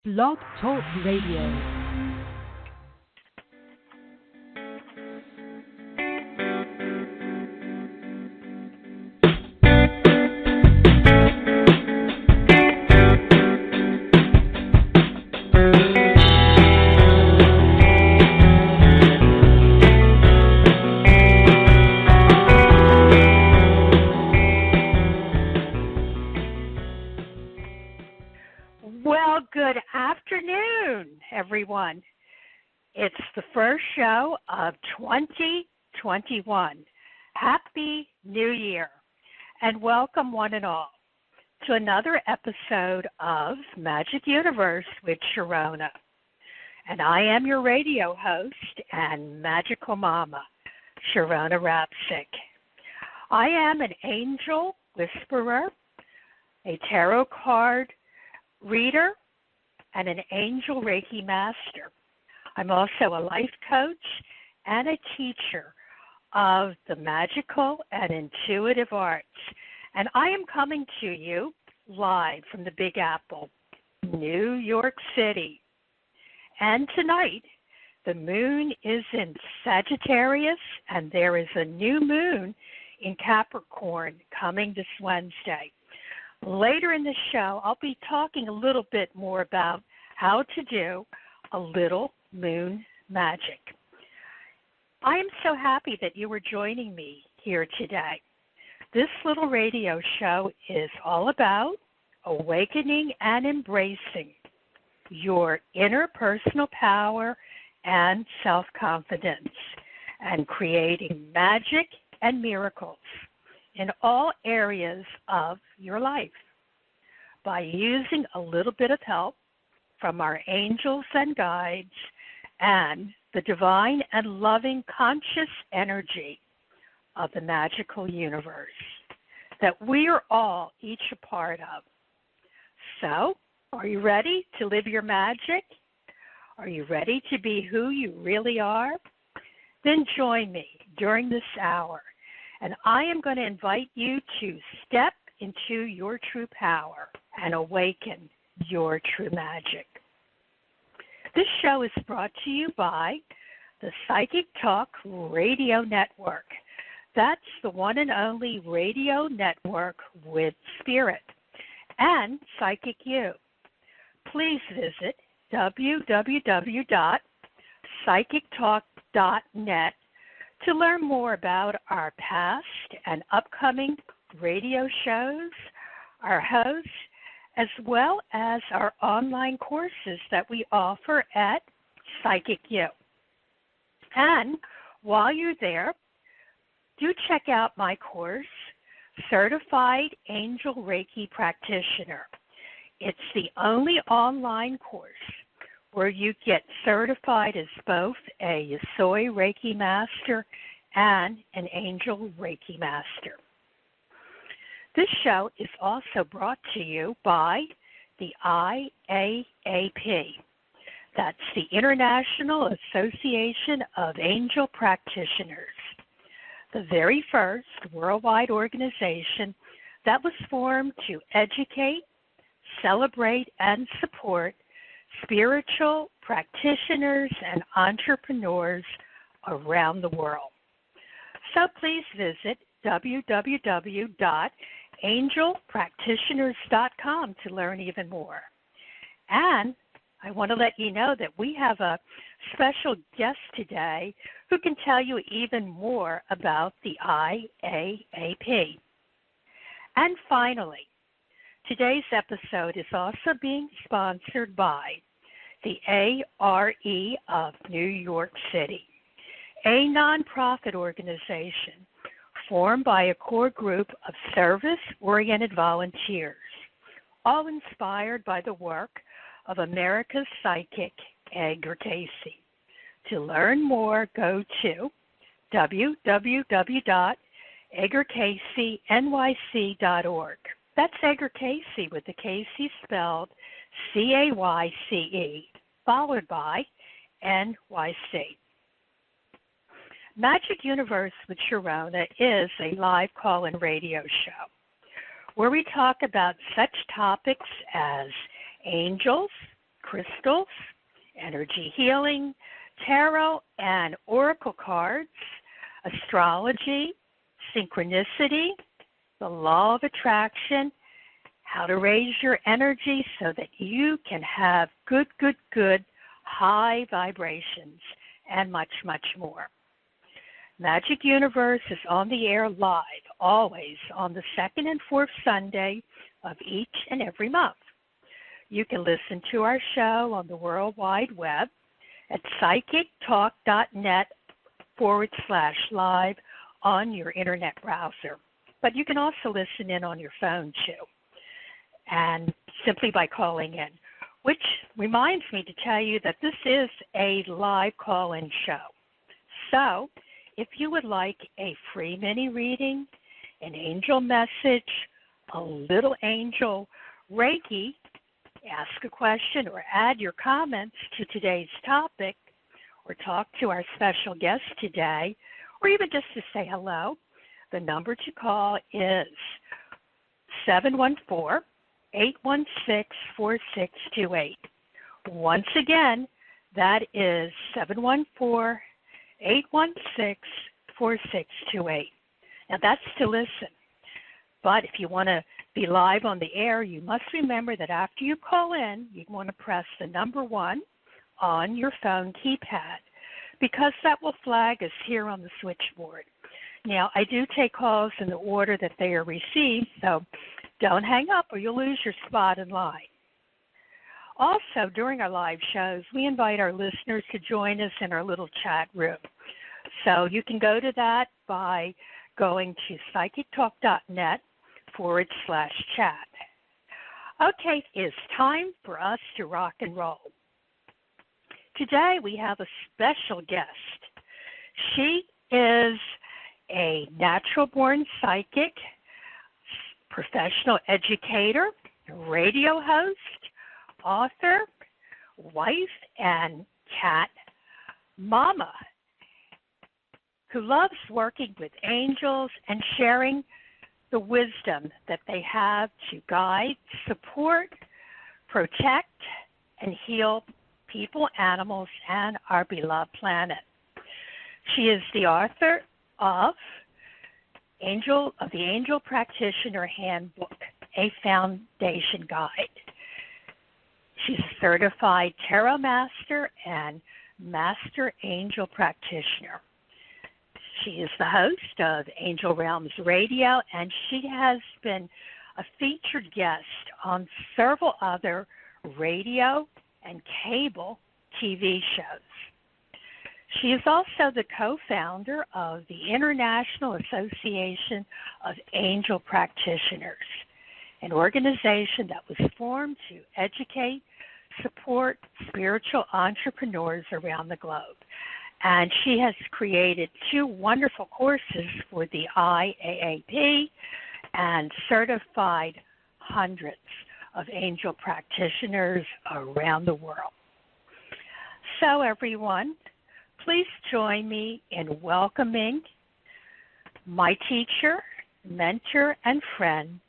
Blog Talk Radio. Well, good afternoon, everyone. It's the first show of 2021. Happy New Year, and welcome one and all to another episode of Magic Universe with Sharonah. And I am your radio host and magical mama, Sharonah Rapseik. I am an angel whisperer, a tarot card reader, and an angel Reiki master. I'm also a life coach and a teacher of the magical and intuitive arts. And I am coming to you live from the Big Apple, New York City. And tonight, the moon is in Sagittarius, and there is a new moon in Capricorn coming this Wednesday. Later in the show, I'll be talking a little bit more about how to do a little moon magic. I am so happy that you are joining me here today. This little radio show is all about awakening and embracing your inner personal power and self-confidence and creating magic and miracles in all areas of your life by using a little bit of help from our angels and guides and the divine and loving conscious energy of the magical universe that we are all each a part of. So, are you ready to live your magic? Are you ready to be who you really are? Then join me during this hour, and I am going to invite you to step into your true power and awaken your true magic. This show is brought to you by the Psychic Talk Radio Network. That's the one and only radio network with spirit, and Psychic You. Please visit www.psychictalk.net to learn more about our past and upcoming radio shows, our hosts, as well as our online courses that we offer at Psychic You. And while you're there, do check out my course, Certified Angel Reiki Practitioner. It's the only online course where you get certified as both a Yasoi Reiki Master and an Angel Reiki Master. This show is also brought to you by the IAAP. That's the International Association of Angel Practitioners, the very first worldwide organization that was formed to educate, celebrate, and support spiritual practitioners and entrepreneurs around the world. So please visit www.angelpractitioners.com to learn even more. And I want to let you know that we have a special guest today who can tell you even more about the IAAP. And finally, today's episode is also being sponsored by the ARE of New York City, a nonprofit organization formed by a core group of service-oriented volunteers, all inspired by the work of America's psychic, Edgar Cayce. To learn more, go to www.edgarcaycenyc.org. That's Edgar Cayce with the Cayce spelled C-A-Y-C-E, followed by N-Y-C. Magic Universe with Sharonah is a live call-in radio show where we talk about such topics as angels, crystals, energy healing, tarot and oracle cards, astrology, synchronicity, the law of attraction, how to raise your energy so that you can have good high vibrations, and much, much more. Magic Universe is on the air live, always on the second and fourth Sunday of each and every month. You can listen to our show on the World Wide Web at psychictalk.net/live on your internet browser. But you can also listen in on your phone too, and simply by calling in, which reminds me to tell you that this is a live call-in show. So if you would like a free mini reading, an angel message, a little angel Reiki, ask a question or add your comments to today's topic, or talk to our special guest today, or even just to say hello, the number to call is 714-816-4628. Once again, that is 714-816-4628. Now that's to listen. But if you want to be live on the air, you must remember that after you call in, you want to press the number 1 on your phone keypad, because that will flag us here on the switchboard. Now, I do take calls in the order that they are received, so don't hang up or you'll lose your spot in line. Also, during our live shows, we invite our listeners to join us in our little chat room. So you can go to that by going to psychictalk.net/chat. Okay, it's time for us to rock and roll. Today we have a special guest. She is a natural-born psychic, professional educator, radio host, author, wife, and cat mama who loves working with angels and sharing the wisdom that they have to guide, support, protect, and heal people, animals, and our beloved planet. She is the author of the Angel Practitioner Handbook, a foundation guide. She's a certified tarot master and master angel practitioner. She is the host of Angel Realms Radio, and she has been a featured guest on several other radio and cable TV shows. She is also the co-founder of the International Association of Angel Practitioners, an organization that was formed to educate, support spiritual entrepreneurs around the globe. And she has created 2 wonderful courses for the IAAP and certified hundreds of angel practitioners around the world. So everyone, please join me in welcoming my teacher, mentor, and friend,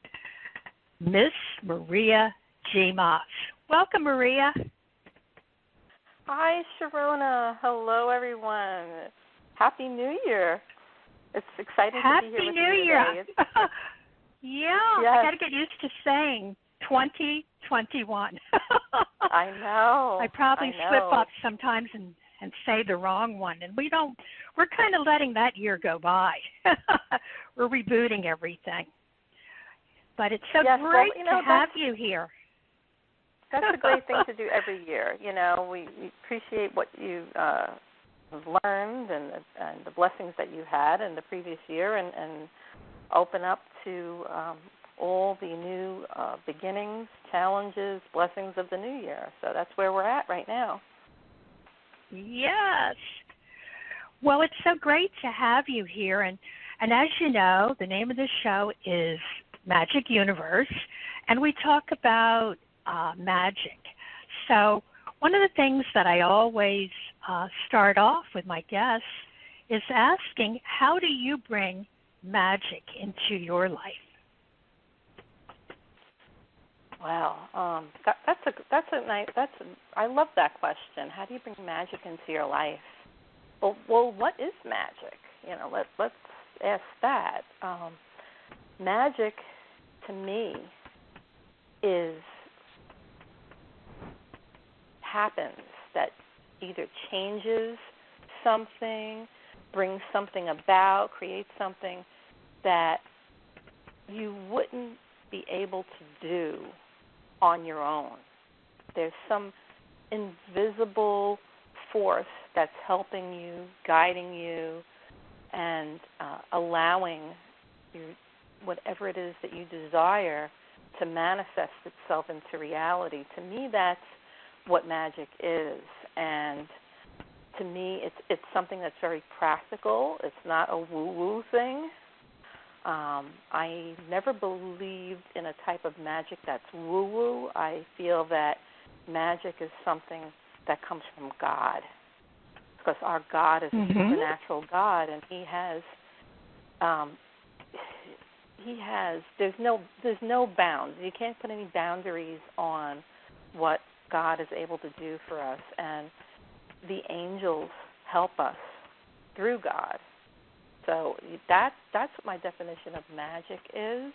Miss Maria G. Maas. Welcome, Maria. Hi, Sharonah. Hello, everyone. Happy New Year. It's exciting to be here with you today. Yeah, yes. I got to get used to saying 2021. I know. I probably slip up sometimes and say the wrong one, and we're kind of letting that year go by. We're rebooting everything. But it's so great to have you here. That's a great thing to do every year. You know, we appreciate what you have learned and the blessings that you had in the previous year, and open up to all the new beginnings, challenges, blessings of the new year. So that's where we're at right now. Yes. Well, it's so great to have you here. And as you know, the name of the show is Magic Universe, and we talk about magic. So one of the things that I always start off with my guests is asking, how do you bring magic into your life? Wow, I love that question. How do you bring magic into your life? Well, what is magic? Let's ask that. Magic, to me, happens that either changes something, brings something about, creates something that you wouldn't be able to do on your own. There's some invisible force that's helping you, guiding you, and allowing you, whatever it is that you desire to manifest itself into reality. To me, that's what magic is. And to me, it's something that's very practical. It's not a woo-woo thing. I never believed in a type of magic that's woo-woo. I feel that magic is something that comes from God, because our God is a supernatural God, and He has there's no bounds. You can't put any boundaries on what God is able to do for us, and the angels help us through God. So that's what my definition of magic is,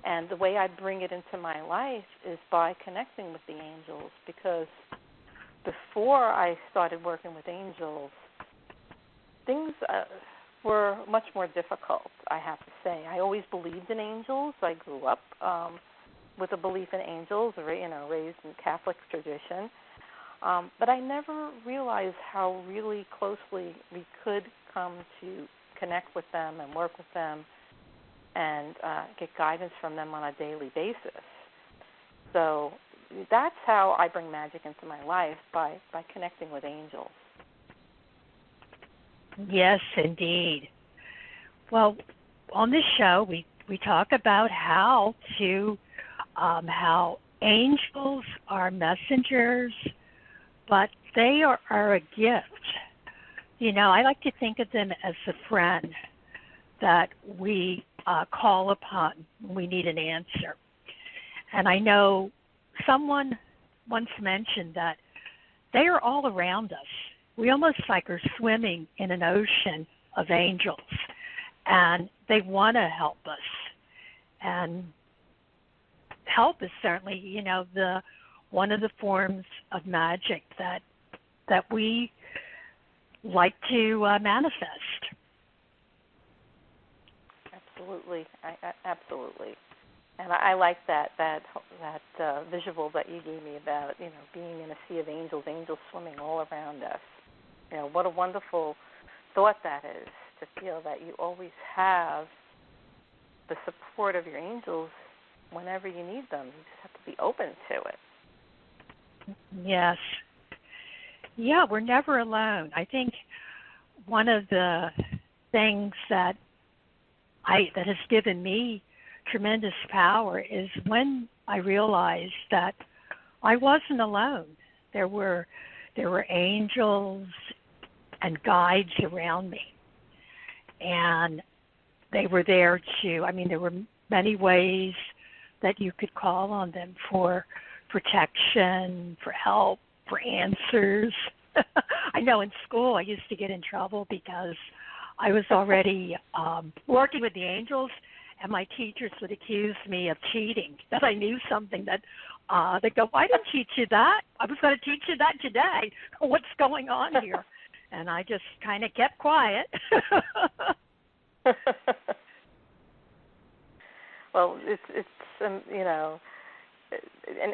and the way I bring it into my life is by connecting with the angels, because before I started working with angels, things were much more difficult, I have to say. I always believed in angels. I grew up with a belief in angels, raised in Catholic tradition. But I never realized how really closely we could come to connect with them and work with them and get guidance from them on a daily basis. So that's how I bring magic into my life, by connecting with angels. Yes, indeed. Well, on this show, we talk about how angels are messengers, but they are a gift. I like to think of them as a friend that we call upon when we need an answer. And I know someone once mentioned that they are all around us. We almost like are swimming in an ocean of angels, and they want to help us. And help is certainly, one of the forms of magic that we like to manifest. Absolutely, absolutely. And I like that visual that you gave me about being in a sea of angels swimming all around us. What a wonderful thought that is, to feel that you always have the support of your angels whenever you need them. You just have to be open to it. Yes. Yeah, we're never alone. I think one of the things that has given me tremendous power is when I realized that I wasn't alone. There were angels and guides around me, and they were there there were many ways that you could call on them for protection, for help, for answers. I know in school I used to get in trouble because I was already working with the angels, and my teachers would accuse me of cheating, that I knew something that they'd go, "I didn't teach you that. I was going to teach you that today. What's going on here?" And I just kind of kept quiet. Well, it's and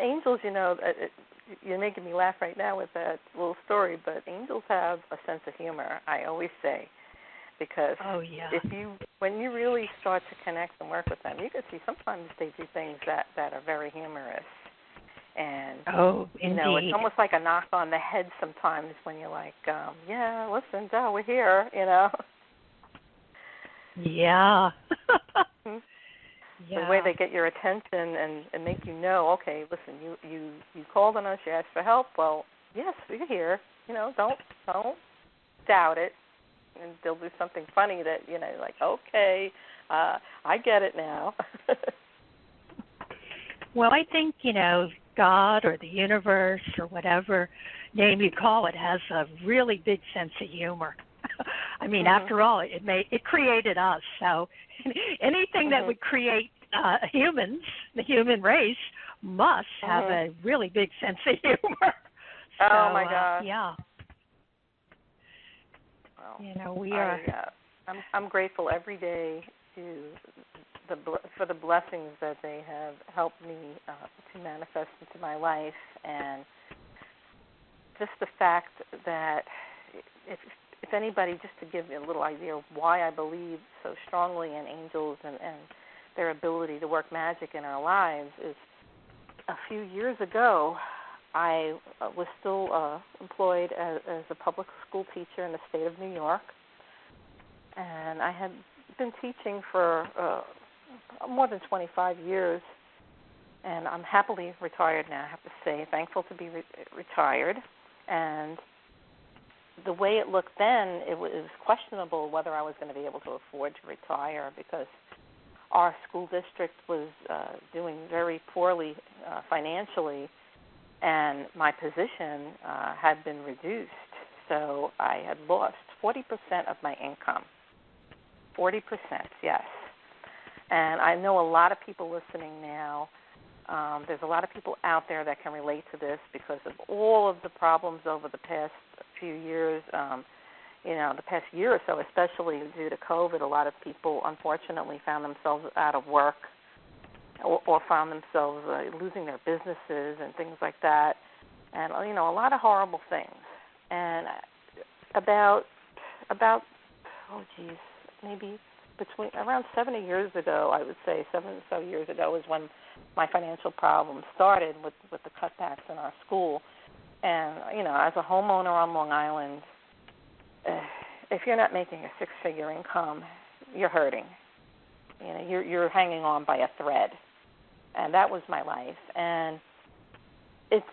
angels, you're making me laugh right now with that little story, but angels have a sense of humor, I always say, because when you really start to connect and work with them, you can see sometimes they do things that are very humorous. And, indeed. It's almost like a knock on the head sometimes when you're like, listen, we're here, Yeah. The way they get your attention and make you know, okay, listen, you called on us, you asked for help. Well, yes, we're here. Don't doubt it. And they'll do something funny that, like, okay, I get it now. Well, I think, God or the universe or whatever name you call it has a really big sense of humor. I mean, after all, it created us. So anything that would create humans, the human race, must have a really big sense of humor. Oh my gosh. Yeah. Well, we are. I'm grateful every day for the blessings that they have helped me to manifest into my life, and just the fact that if anybody, just to give you a little idea of why I believe so strongly in angels and their ability to work magic in our lives, is a few years ago I was still employed as a public school teacher in the state of New York, and I had been teaching for more than 25 years, and I'm happily retired now, I have to say, thankful to be retired. And the way it looked then, it was questionable whether I was going to be able to afford to retire, because our school district was doing very poorly financially, and my position had been reduced. So I had lost 40% of my income. 40%, yes. And I know a lot of people listening now. There's a lot of people out there that can relate to this because of all of the problems over the past few years. The past year or so, especially due to COVID, a lot of people unfortunately found themselves out of work or found themselves losing their businesses and things like that. And, a lot of horrible things. And maybe around 70 years ago, I would say 7 or so years ago, is when my financial problems started with the cutbacks in our school. And, as a homeowner on Long Island, if you're not making a six-figure income, you're hurting. You're hanging on by a thread. And that was my life. And it's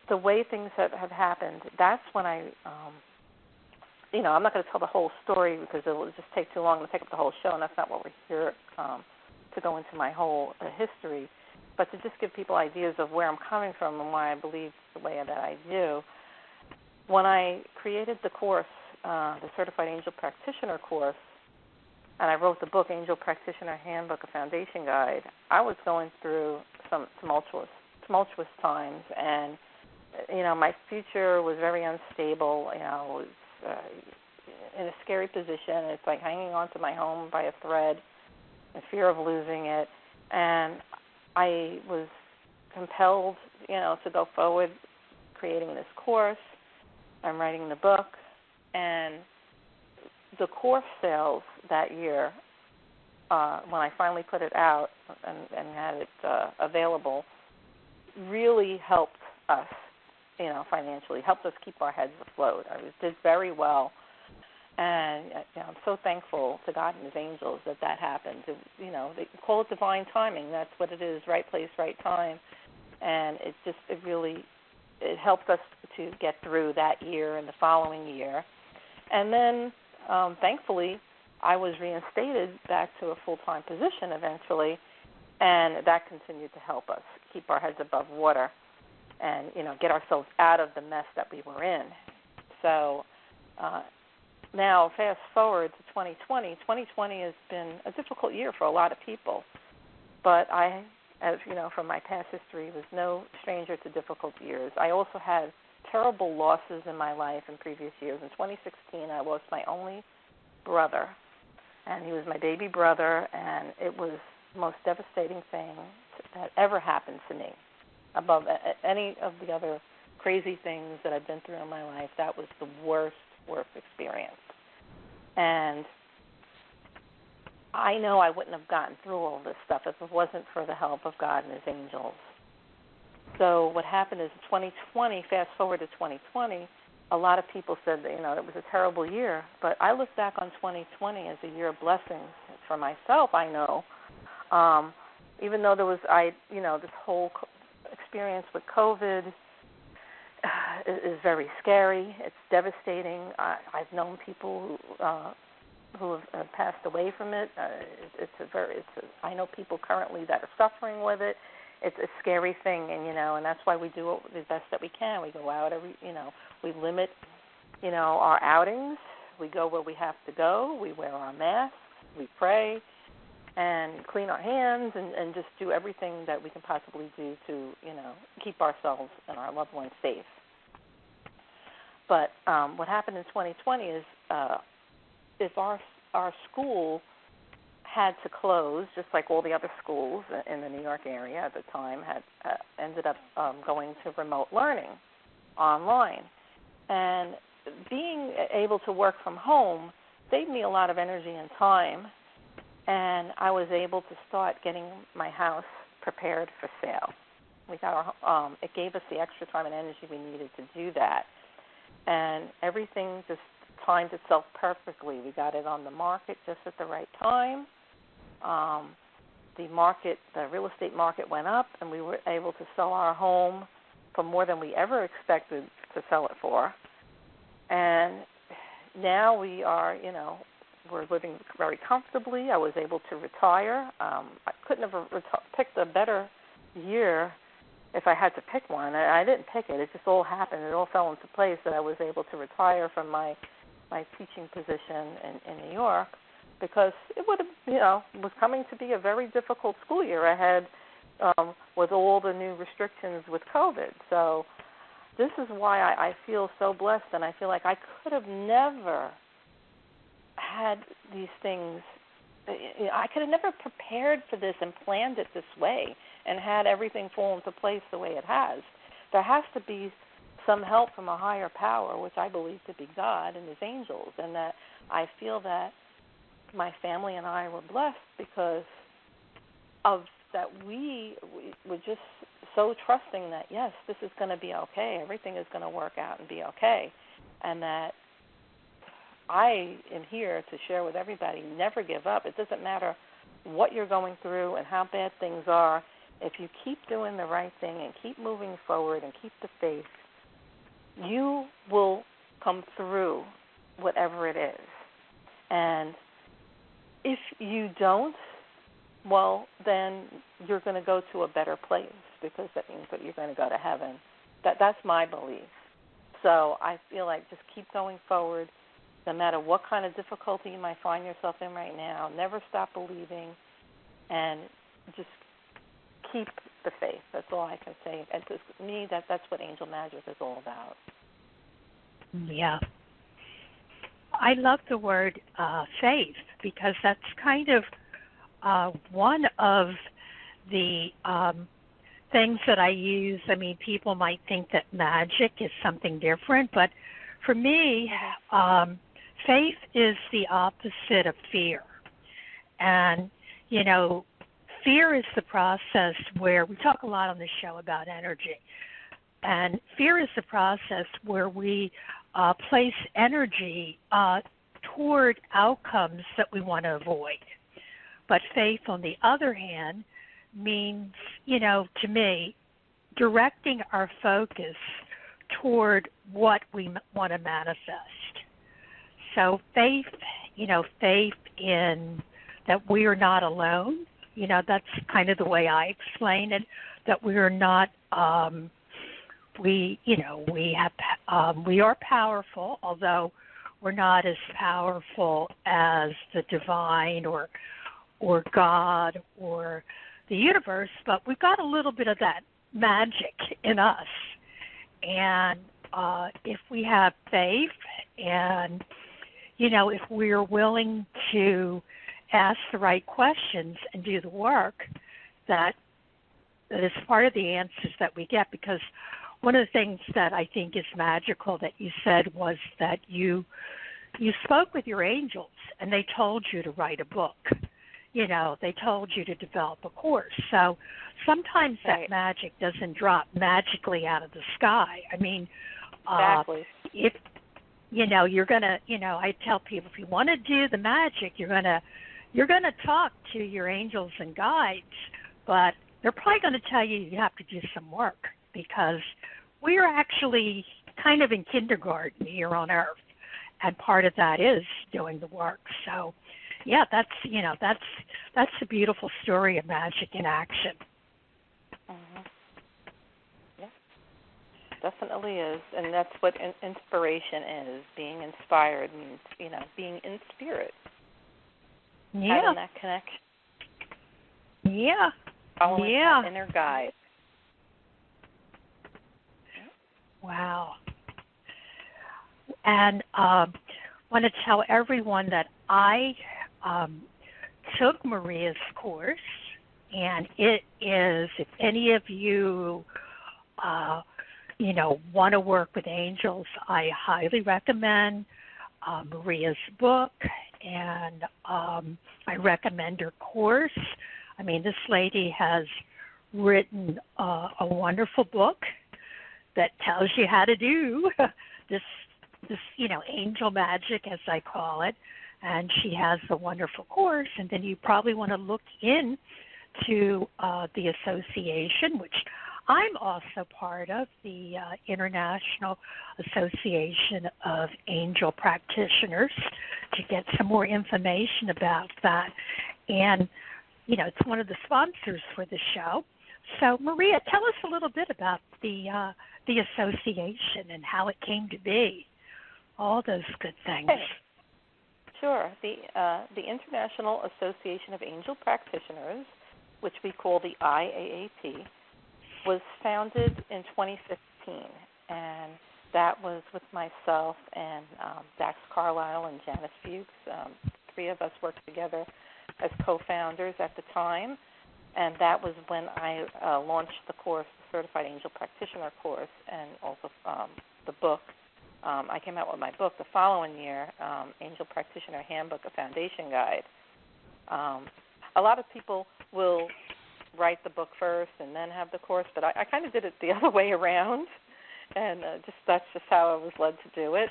the way things have happened. That's when I'm not going to tell the whole story because it will just take too long to take up the whole show, and that's not what we're here to go into my whole history. But to just give people ideas of where I'm coming from and why I believe the way that I do. When I created the course, the Certified Angel Practitioner course, and I wrote the book, Angel Practitioner Handbook, A Foundation Guide, I was going through some tumultuous times, and, my future was very unstable. It was in a scary position. It's like hanging on to my home by a thread in fear of losing it. And I was compelled, to go forward creating this course. I'm writing the book. And the course sales that year, when I finally put it out and had it available, really helped us, financially, helped us keep our heads afloat. I did very well. And I'm so thankful to God and His angels that happened. They call it divine timing. That's what it is, right place, right time. And it helped us to get through that year and the following year. And then, thankfully, I was reinstated back to a full-time position eventually, and that continued to help us keep our heads above water and, get ourselves out of the mess that we were in. So now, fast forward to 2020. 2020 has been a difficult year for a lot of people, but I, as from my past history, was no stranger to difficult years. I also had terrible losses in my life in previous years. In 2016, I lost my only brother, and he was my baby brother, and it was the most devastating thing that ever happened to me. Above any of the other crazy things that I've been through in my life, that was the worst experience. And I know I wouldn't have gotten through all this stuff if it wasn't for the help of God and His angels. So what happened is 2020, fast forward to 2020, a lot of people said that, it was a terrible year. But I look back on 2020 as a year of blessings. For myself, I know, even though there was, this whole experience with COVID is very scary. It's devastating. I've known people who have passed away from it. I know people currently that are suffering with it. it's a scary thing, and and that's why we do the best that we can. We go out we limit, our outings. We go where we have to go. We wear our masks. We pray, and clean our hands, and just do everything that we can possibly do to, keep ourselves and our loved ones safe. But what happened in 2020 is if our school had to close, just like all the other schools in the New York area at the time had ended up going to remote learning online. And being able to work from home saved me a lot of energy and time, and I was able to start getting my house prepared for sale. We got it gave us the extra time and energy we needed to do that, and everything just timed itself perfectly. We got it on the market just at the right time. The real estate market went up, and we were able to sell our home for more than we ever expected to sell it for. And now we are, we're living very comfortably. I was able to retire. I couldn't have picked a better year if I had to pick one. I didn't pick it. It just all happened. It all fell into place that I was able to retire from my teaching position in New York, because it would have, was coming to be a very difficult school year ahead with all the new restrictions with COVID. So this is why I feel so blessed, and I feel like I could have never had these things. I could have never prepared for this and planned it this way and had everything fall into place the way it has. There has to be some help from a higher power, which I believe to be God and his angels, and that I feel that my family and I were blessed because of that. We were just so trusting that, yes, this is going to be okay. Everything is going to work out and be okay. And that I am here to share with everybody, never give up. It doesn't matter what you're going through and how bad things are. If you keep doing the right thing and keep moving forward and keep the faith, you will come through whatever it is. And if you don't, well, then you're going to go to a better place, because that means that you're going to go to heaven. That's my belief. So I feel like just keep going forward, no matter what kind of difficulty you might find yourself in right now. Never stop believing, and just keep the faith. That's all I can say. And to me, that's what angel magic is all about. Yeah. I love the word faith, because that's kind of one of the things that I use. I mean, people might think that magic is something different, but for me, faith is the opposite of fear. And, fear is the process where we talk a lot on this show about energy. And fear is the process where we place energy toward outcomes that we want to avoid. But faith, on the other hand, means, to me, directing our focus toward what we want to manifest. So faith, faith in that we are not alone. That's kind of the way I explain it, that we are not, we are powerful, although we're not as powerful as the divine or God or the universe, but we've got a little bit of that magic in us. And if we have faith and, if we're willing to ask the right questions and do the work, that is part of the answers that we get. Because one of the things that I think is magical that you said was that you spoke with your angels and they told you to write a book. They told you to develop a course. So sometimes that magic doesn't drop magically out of the sky. I mean, exactly. If you're gonna, I tell people, if you want to do the magic, you're gonna talk to your angels and guides, but they're probably going to tell you have to do some work, because we are actually kind of in kindergarten here on Earth, and part of that is doing the work. So, yeah, that's a beautiful story of magic in action. definitely is, and that's what inspiration is. Being inspired means, being in spirit. Yeah. Having that connection. Yeah. Following that inner guide. Wow. And want to tell everyone that I took Maria's course, and it is, if any of you, want to work with angels, I highly recommend Maria's book, and I recommend her course. I mean, this lady has written a wonderful book that tells you how to do this, angel magic, as I call it, and she has a wonderful course. And then you probably want to look into the association, which I'm also part of, the International Association of Angel Practitioners, to get some more information about that. And, it's one of the sponsors for the show. So, Maria, tell us a little bit about the association and how it came to be, all those good things. Okay. Sure. The International Association of Angel Practitioners, which we call the IAAP, was founded in 2015, and that was with myself and Dax Carlisle and Janice Fuchs. Three of us worked together as co-founders at the time, and that was when I launched the course, the Certified Angel Practitioner course, and also the book. I came out with my book the following year, Angel Practitioner Handbook, a Foundation Guide. A lot of people will write the book first and then have the course, but I kind of did it the other way around, and that's just how I was led to do it.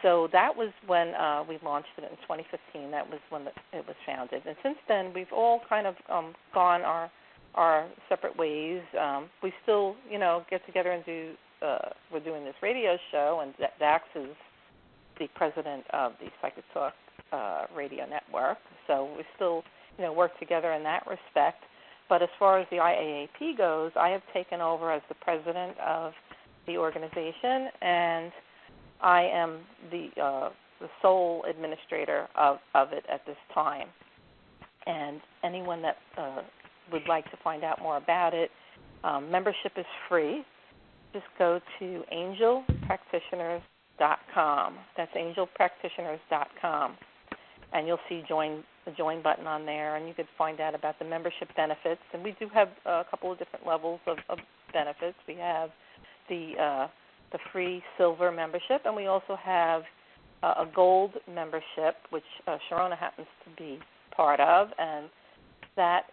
So that was when we launched it in 2015. That was when it was founded. And since then, we've all kind of gone our separate ways. We still, get together and we're doing this radio show, and Dax is the president of the Psychic Talk radio network. So we still, work together in that respect. But as far as the IAAP goes, I have taken over as the president of the organization, and I am the sole administrator of it at this time. And anyone that would like to find out more about it, membership is free. Just go to angelpractitioners.com. That's angelpractitioners.com. And you'll see the join button on there, and you could find out about the membership benefits. And we do have a couple of different levels of benefits. We have the free silver membership, and we also have a gold membership, which Sharonah happens to be part of, and that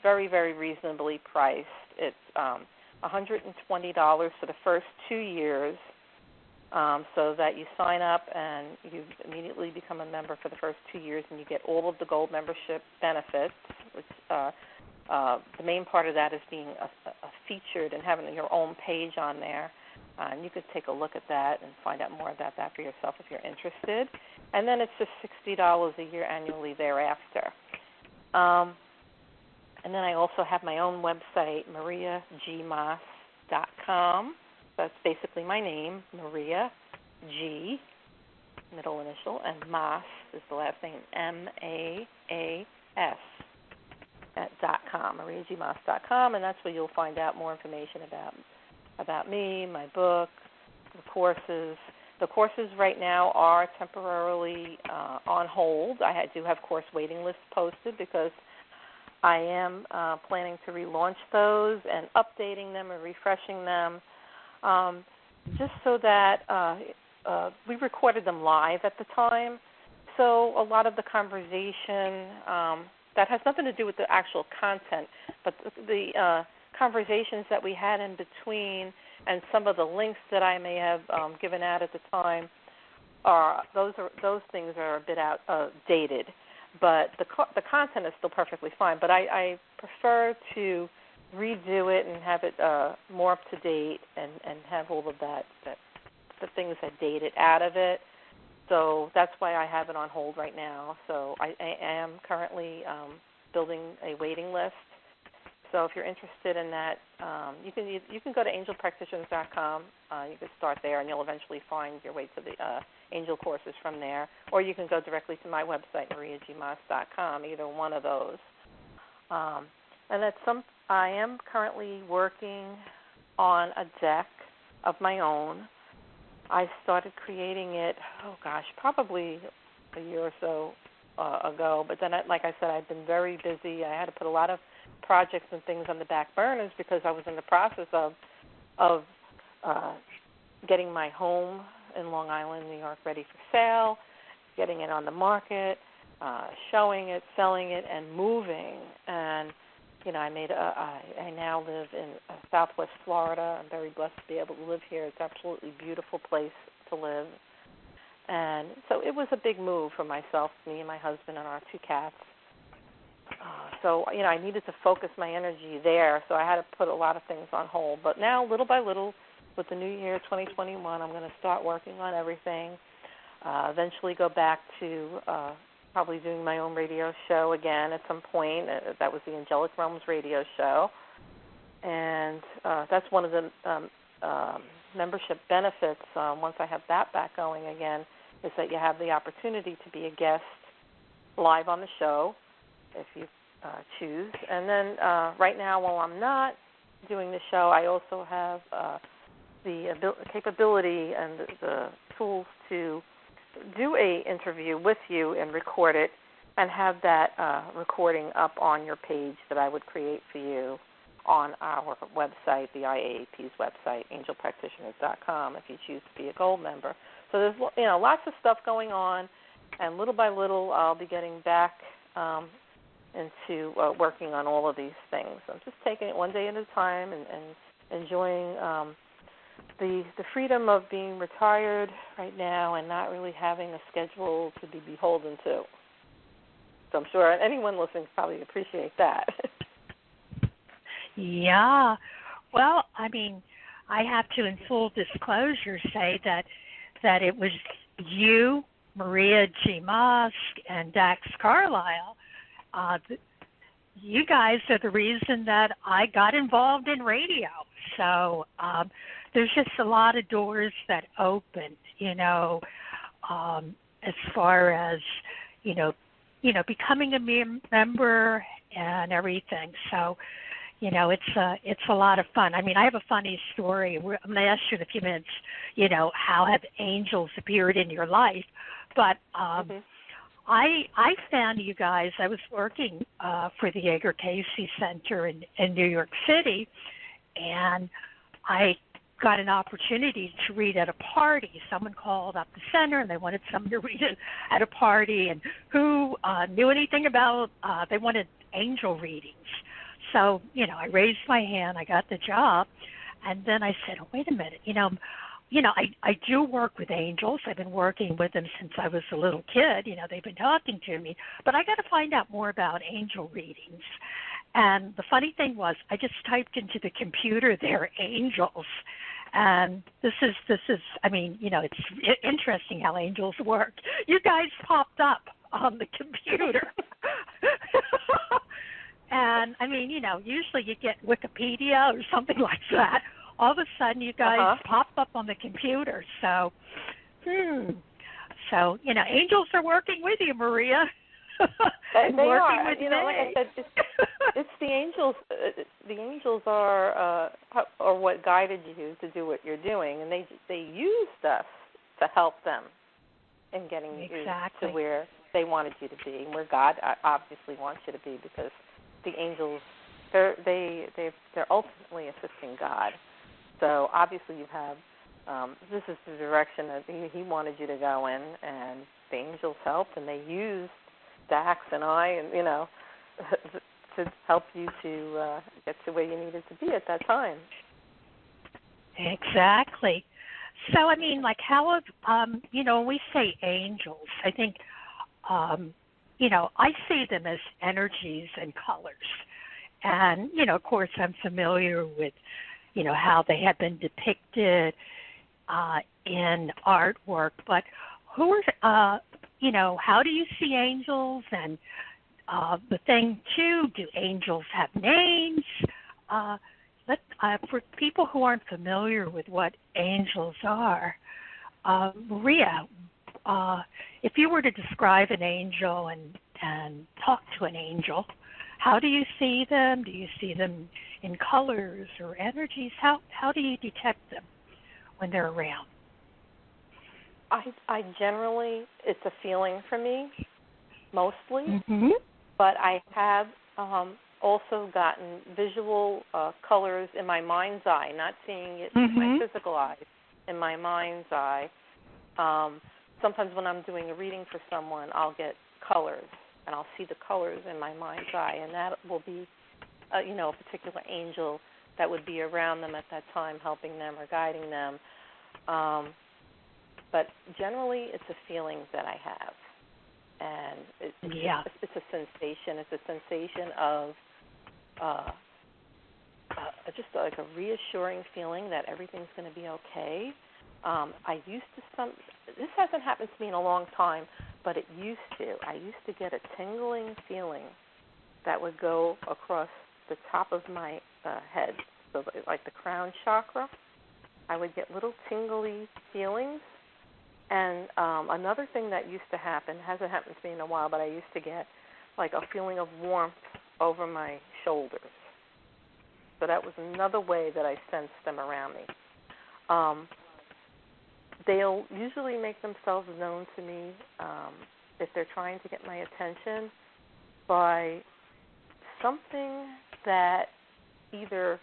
very, very reasonably priced. It's $120 for the first 2 years, so that you sign up and you immediately become a member for the first 2 years, and you get all of the gold membership benefits, which the main part of that is being featured and having your own page on there. And you could take a look at that and find out more about that for yourself if you're interested. And then it's just $60 a year annually thereafter. And then I also have my own website, mariagmaas.com. That's basically my name, Maria G, middle initial, and Maas is the last name, M-A-A-S, .com, mariagmaas.com, and that's where you'll find out more information about me, my book, the courses. The courses right now are temporarily on hold. I do have course waiting lists posted because I am planning to relaunch those and updating them and refreshing them, just so that we recorded them live at the time. So a lot of the conversation that has nothing to do with the actual content, but the conversations that we had in between and some of the links that I may have given out at the time, those things are a bit outdated. But the content is still perfectly fine. But I prefer to redo it and have it more up to date and have all of the things that dated out of it. So that's why I have it on hold right now. So I am currently building a waiting list. So if you're interested in that, you can go to angelpractitioners.com. You can start there, and you'll eventually find your way to the angel courses from there. Or you can go directly to my website, mariagmaas.com, either one of those. And I am currently working on a deck of my own. I started creating it, probably a year or so ago. But then, like I said, I've been very busy. I had to put a lot of projects and things on the back burners because I was in the process of getting my home in Long Island, New York, ready for sale, getting it on the market, showing it, selling it, and moving. And I now live in Southwest Florida. I'm very blessed to be able to live here. It's an absolutely beautiful place to live. And so it was a big move for myself, me and my husband and our 2 cats. So I needed to focus my energy there, so I had to put a lot of things on hold. But now, little by little, with the new year, 2021, I'm going to start working on everything, eventually go back to probably doing my own radio show again at some point. That was the Angelic Realms radio show. And that's one of the membership benefits, once I have that back going again, is that you have the opportunity to be a guest live on the show if you choose. And then right now, while I'm not doing the show, I also have the capability and the tools to do a interview with you and record it and have that recording up on your page that I would create for you on our website, the IAAP's website, angelpractitioners.com, if you choose to be a gold member. So there's lots of stuff going on, and little by little I'll be getting back into working on all of these things. I'm just taking it one day at a time and enjoying the freedom of being retired right now and not really having a schedule to be beholden to. So I'm sure anyone listening probably appreciate that. Yeah. Well, I mean, I have to, in full disclosure, say that it was you, Maria G. Maas, and Dax Carlisle. You guys are the reason that I got involved in radio. So there's just a lot of doors that open, as far as, becoming a member and everything. So, it's a lot of fun. I mean, I have a funny story. I'm going to ask you in a few minutes, how have angels appeared in your life? But I found you guys. I was working for the Edgar Casey Center in New York City, and I got an opportunity to read at a party. Someone called up the center, and they wanted someone to read it at a party, and who knew anything about, they wanted angel readings. So, I raised my hand, I got the job, and then I said, oh, wait a minute, I do work with angels. I've been working with them since I was a little kid. They've been talking to me, but I got to find out more about angel readings. And the funny thing was, I just typed into the computer there, angels. And this is, I mean, it's interesting how angels work. You guys popped up on the computer. And, I mean, usually you get Wikipedia or something like that. All of a sudden you guys pop up on the computer. So, So, angels are working with you, Maria. They are. With like I said, it's the angels. The angels are what guided you to do what you're doing, and they used us to help them in getting you to where they wanted you to be, and where God obviously wants you to be, because the angels, they're ultimately assisting God. So obviously you have, this is the direction that he wanted you to go in, and the angels helped, and they used Dax and I, and to help you to get to where you needed to be at that time. Exactly. So, I mean, like how, when we say angels, I think, I see them as energies and colors. And, of course, I'm familiar with, how they have been depicted in artwork. But who are, how do you see angels? And The thing, too, do angels have names? For people who aren't familiar with what angels are, Maria, if you were to describe an angel and talk to an angel, how do you see them? Do you see them in colors or energies? How do you detect them when they're around? I generally, it's a feeling for me, mostly, Mm-hmm. but I have also gotten visual colors in my mind's eye, not seeing it with my physical eyes, in my mind's eye. Sometimes when I'm doing a reading for someone, I'll get colors, and I'll see the colors in my mind's eye, and that will be, a particular angel that would be around them at that time, helping them or guiding them. But generally, it's a feeling that I have, and it's a sensation. It's a sensation of just like a reassuring feeling that everything's going to be okay. This hasn't happened to me in a long time, but it used to. I used to get a tingling feeling that would go across the top of my head, so like the crown chakra. I would get little tingly feelings. And another thing that used to happen, hasn't happened to me in a while, but I used to get like a feeling of warmth over my shoulders. So that was another way that I sensed them around me. They'll usually make themselves known to me if they're trying to get my attention by something that either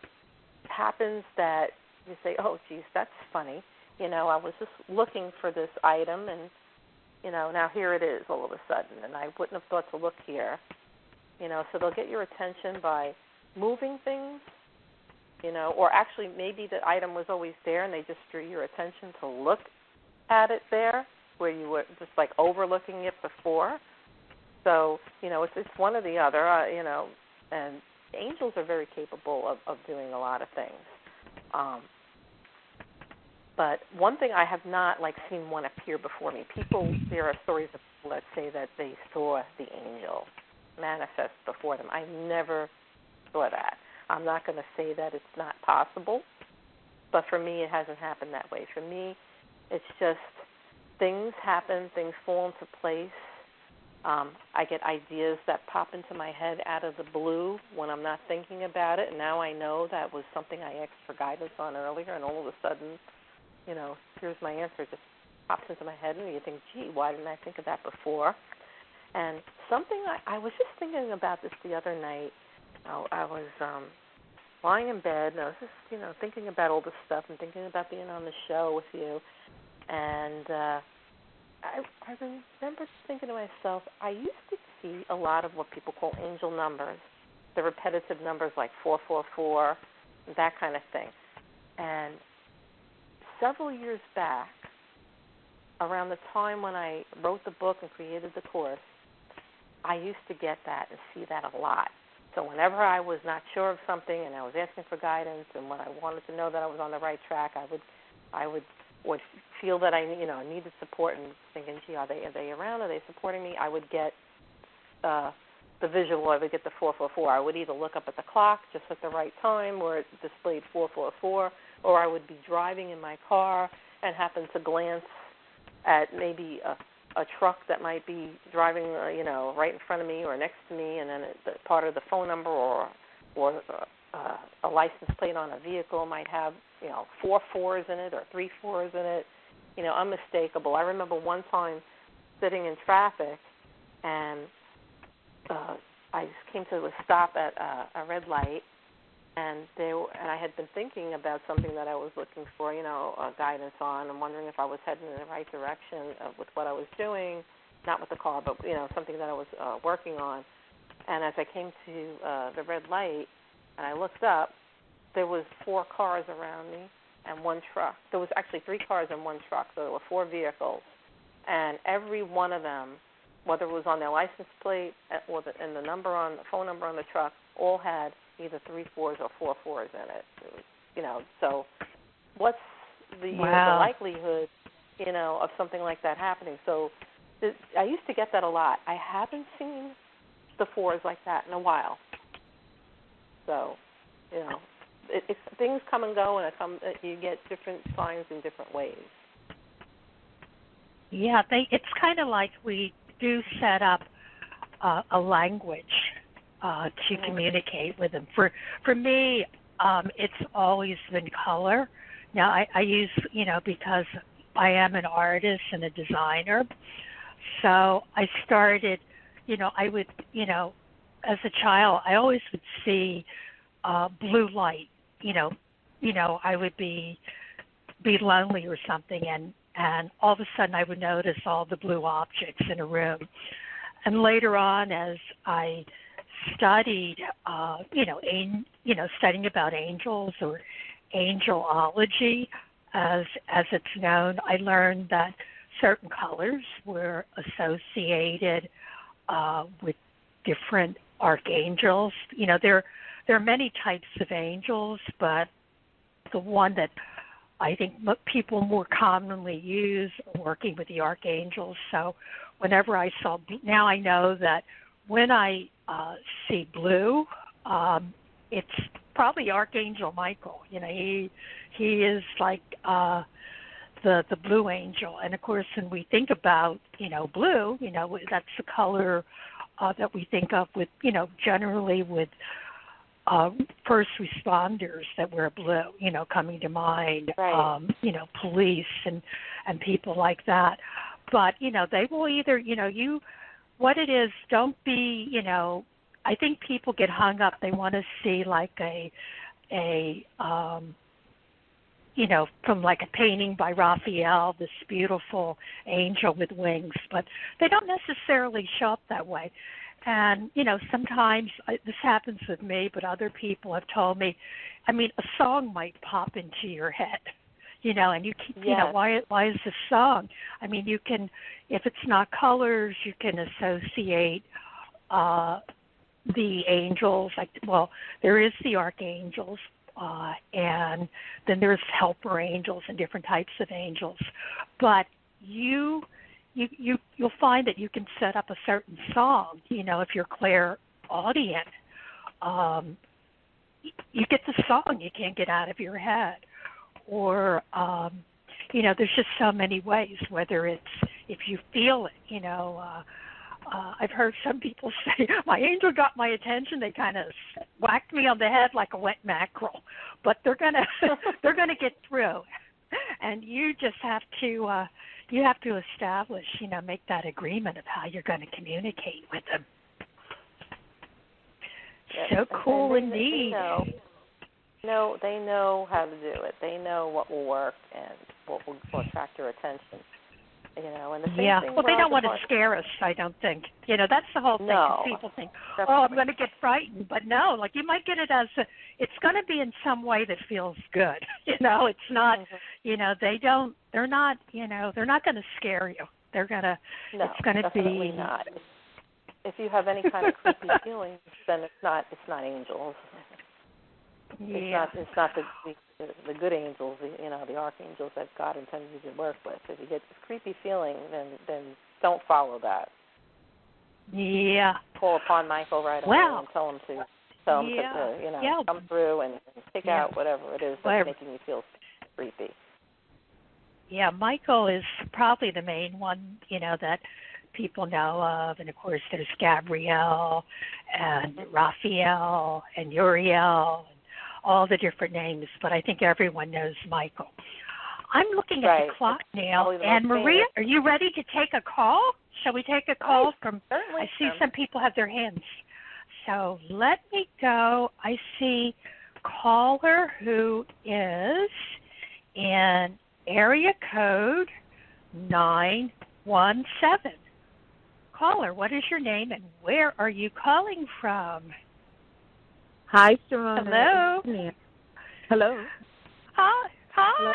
happens that you say, oh, geez, that's funny. I was just looking for this item, and, now here it is all of a sudden, and I wouldn't have thought to look here. So they'll get your attention by moving things, or actually maybe the item was always there and they just drew your attention to look at it there where you were just like overlooking it before. So, it's one or the other, and angels are very capable of doing a lot of things. But one thing I have not, seen one appear before me. There are stories of people that say that they saw the angel manifest before them. I never saw that. I'm not going to say that it's not possible, but for me it hasn't happened that way. For me, it's just things happen, things fall into place. I get ideas that pop into my head out of the blue when I'm not thinking about it, and now I know that was something I asked for guidance on earlier, and all of a sudden, here's my answer. It just pops into my head, and you think, gee, why didn't I think of that before? And something I was just thinking about this the other night. I was lying in bed, and I was just, thinking about all this stuff and thinking about being on the show with you. And I remember thinking to myself, I used to see a lot of what people call angel numbers, the repetitive numbers like 444, that kind of thing. And several years back, around the time when I wrote the book and created the course, I used to get that and see that a lot. So whenever I was not sure of something and I was asking for guidance, and when I wanted to know that I was on the right track, I would feel that I needed support and thinking, gee, are they around? Are they supporting me? I would get the visual. I would get the 444. I would either look up at the clock just at the right time where it displayed 444, or I would be driving in my car and happen to glance at maybe a truck that might be driving, right in front of me or next to me, and then part of the phone number or a license plate on a vehicle might have, 4 4s in it or 3 4s in it, unmistakable. I remember one time sitting in traffic, and I just came to a stop at a red light, and I had been thinking about something that I was looking for, guidance on, and wondering if I was heading in the right direction with what I was doing, not with the car, but something that I was working on. And as I came to the red light, and I looked up, there was 4 cars around me and 1 truck. There was actually 3 cars and 1 truck, so there were 4 vehicles, and every one of them, whether it was on their license plate or the phone number on the truck, all had either 3 4s or 4 4s in it. So what's the likelihood, of something like that happening? So I used to get that a lot. I haven't seen the fours like that in a while. So, things come and go, and you get different signs in different ways. Yeah, it's kind of like we do set up a language to communicate with them. For me, it's always been color. Now, I use, because I am an artist and a designer, so I started, I would, as a child, I always would see blue light, I would be lonely or something, and all of a sudden I would notice all the blue objects in a room. And later on, as I studied, studying about angels or angelology, as it's known, I learned that certain colors were associated with different archangels. There are many types of angels, but the one that I think people more commonly use are working with the archangels. So whenever I saw, now I know that when I see blue, it's probably Archangel Michael. He is like the blue angel. And of course, when we think about blue, that's the color that we think of with generally with first responders that wear blue, coming to mind, right. Police and people like that. But, they will either, what it is, don't be, I think people get hung up. They want to see like from like a painting by Raphael, this beautiful angel with wings, but they don't necessarily show up that way. And, sometimes this happens with me, but other people have told me, a song might pop into your head, and you keep, why is this song? You can, if it's not colors, you can associate the angels, there is the archangels, and then there's helper angels and different types of angels. But you'll find that you can set up a certain song, if you're clairaudient. You get the song you can't get out of your head. Or, there's just so many ways, whether it's if you feel it, I've heard some people say, my angel got my attention. They kind of whacked me on the head like a wet mackerel. But they're gonna get through, and you just have to establish, make that agreement of how you're going to communicate with them. Yes. So cool and indeed. They know how to do it. They know what will work and what will attract your attention. And the same thing. Well, they don't want to scare us, I don't think. That's the whole thing. No, people think, definitely. I'm going to get frightened. But no, you might get it as it's going to be in some way that feels good. It's not, they're not going to scare you. They're going to, it's going to be. Not. If you have any kind of creepy feelings, then it's not angels. Yeah. It's not the good angels, the archangels that God intended you to work with. If you get this creepy feeling, then don't follow that. Yeah. Call upon Michael right away and tell him to come through and take out whatever it is that's making you feel creepy. Yeah, Michael is probably the main one, that people know of, and of course there's Gabrielle and Raphael and Uriel. All the different names, but I think everyone knows Michael. I'm looking at the clock now, and Maria, are you ready to take a call? Shall we take a call from? I see some people have their hands. So let me go. I see caller who is in area code 917. Caller, what is your name and where are you calling from? Hi, Sharonah. Hello. Hello. Hi. Hello.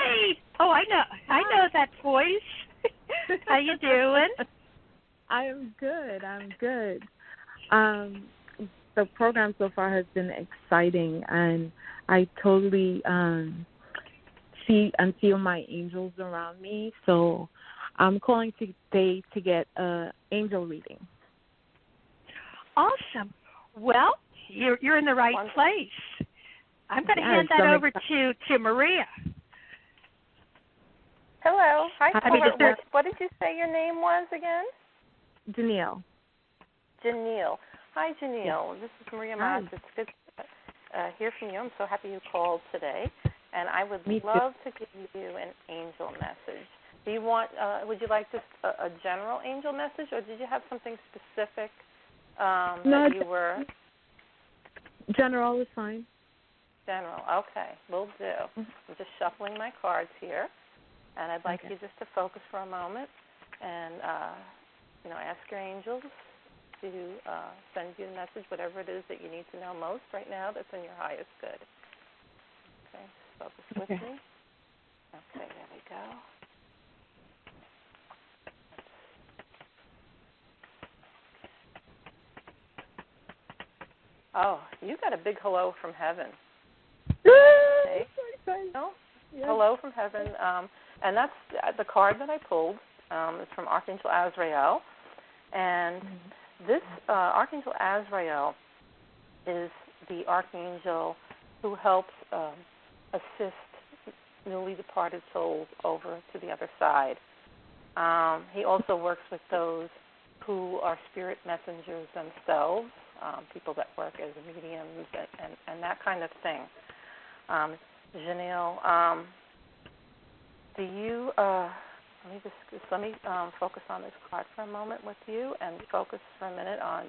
Oh, I know that voice. How you doing? I am good. The program so far has been exciting, and I totally see and feel my angels around me. So I'm calling today to get an angel reading. Awesome. Well, you're in the right place. I'm going to hand that over to Maria. Hello. Hi. Hi. What did you say your name was again? Janelle. Janelle. Hi, Janelle. This is Maria Maas. It's good to hear from you. I'm so happy you called today, and I would love to give you an angel message. Do you want? Would you like just a general angel message, or did you have something specific that you were? General is fine. General. Okay, will do. I'm just shuffling my cards here, and I'd like you just to focus for a moment and ask your angels to send you a message, whatever it is that you need to know most right now that's in your highest good. Okay, just focus with me. Okay, there we go. Oh, you got a big hello from heaven. Okay. No? Hello from heaven. And that's the card that I pulled. It's from Archangel Azrael. And this Archangel Azrael is the archangel who helps assist newly departed souls over to the other side. He also works with those who are spirit messengers themselves, people that work as mediums and that kind of thing. Janelle, do you? Let me focus on this card for a moment with you, and focus for a minute on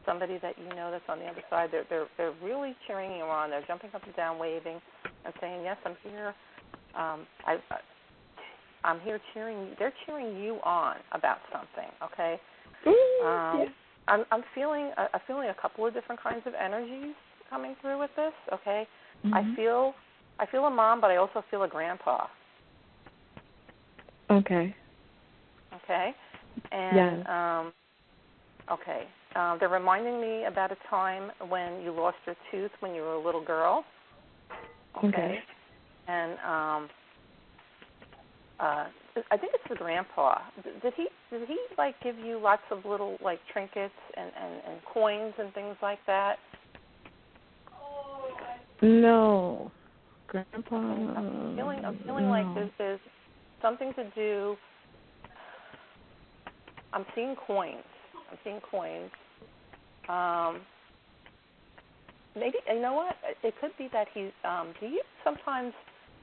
somebody that you know that's on the other side. They're really cheering you on. They're jumping up and down, waving, and saying, "Yes, I'm here. I'm here cheering you." They're cheering you on about something. Okay. I'm feeling a couple of different kinds of energies coming through with this. Okay. I feel a mom, but I also feel a grandpa. Okay. Okay. And okay. They're reminding me about a time when you lost your tooth when you were a little girl. Okay. And I think it's the grandpa. Did he like give you lots of little like trinkets and coins and things like that? No. Grandpa. I'm feeling like there's something to do. I'm seeing coins. Maybe, you know what? It could be that he's. Do you sometimes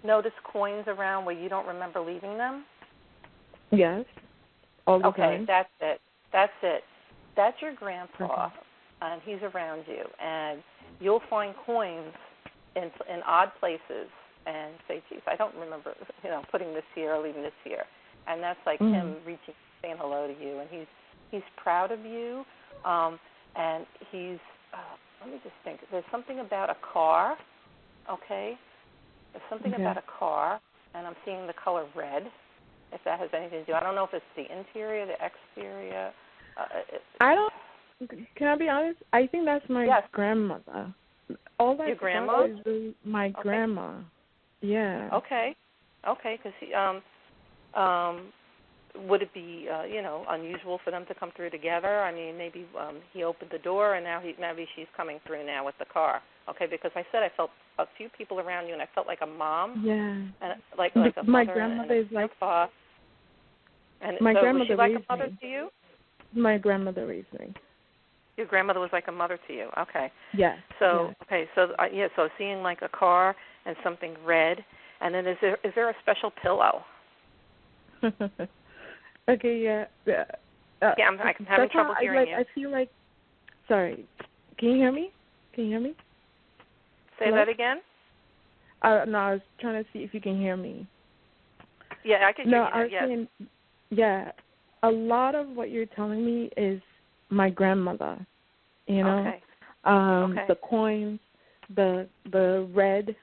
notice coins around where you don't remember leaving them? Yes. All the time. That's it. That's your grandpa, and he's around you, and you'll find coins in odd places, and say, "Geez, I don't remember, putting this here or leaving this here," and that's like him reaching, saying hello to you, and he's proud of you, and he's. Let me just think. There's something about a car. Okay. There's something about a car, and I'm seeing the color red. If that has anything to do, I don't know if it's the interior, the exterior. I don't. Can I be honest? I think that's my grandmother. All that your grandma is really my grandma. Yeah. Okay. Because would it be unusual for them to come through together? I mean, maybe he opened the door and maybe she's coming through now with the car. Okay, because I said I felt a few people around you and I felt like a mom. Yeah. And like a mother. My grandmother is like. And my so grandmother was she like raised a mother me. to you? My grandmother raised me. Your grandmother was like a mother to you. Okay. Yes. So so seeing like a car and something red, and then is there a special pillow? Okay. Yeah. I'm having trouble hearing you. I feel like. Sorry. Can you hear me? Say that again. No, I was trying to see if you can hear me. Yeah, I can hear you. I was saying, yeah, a lot of what you're telling me is my grandmother. Okay. The coins, the red.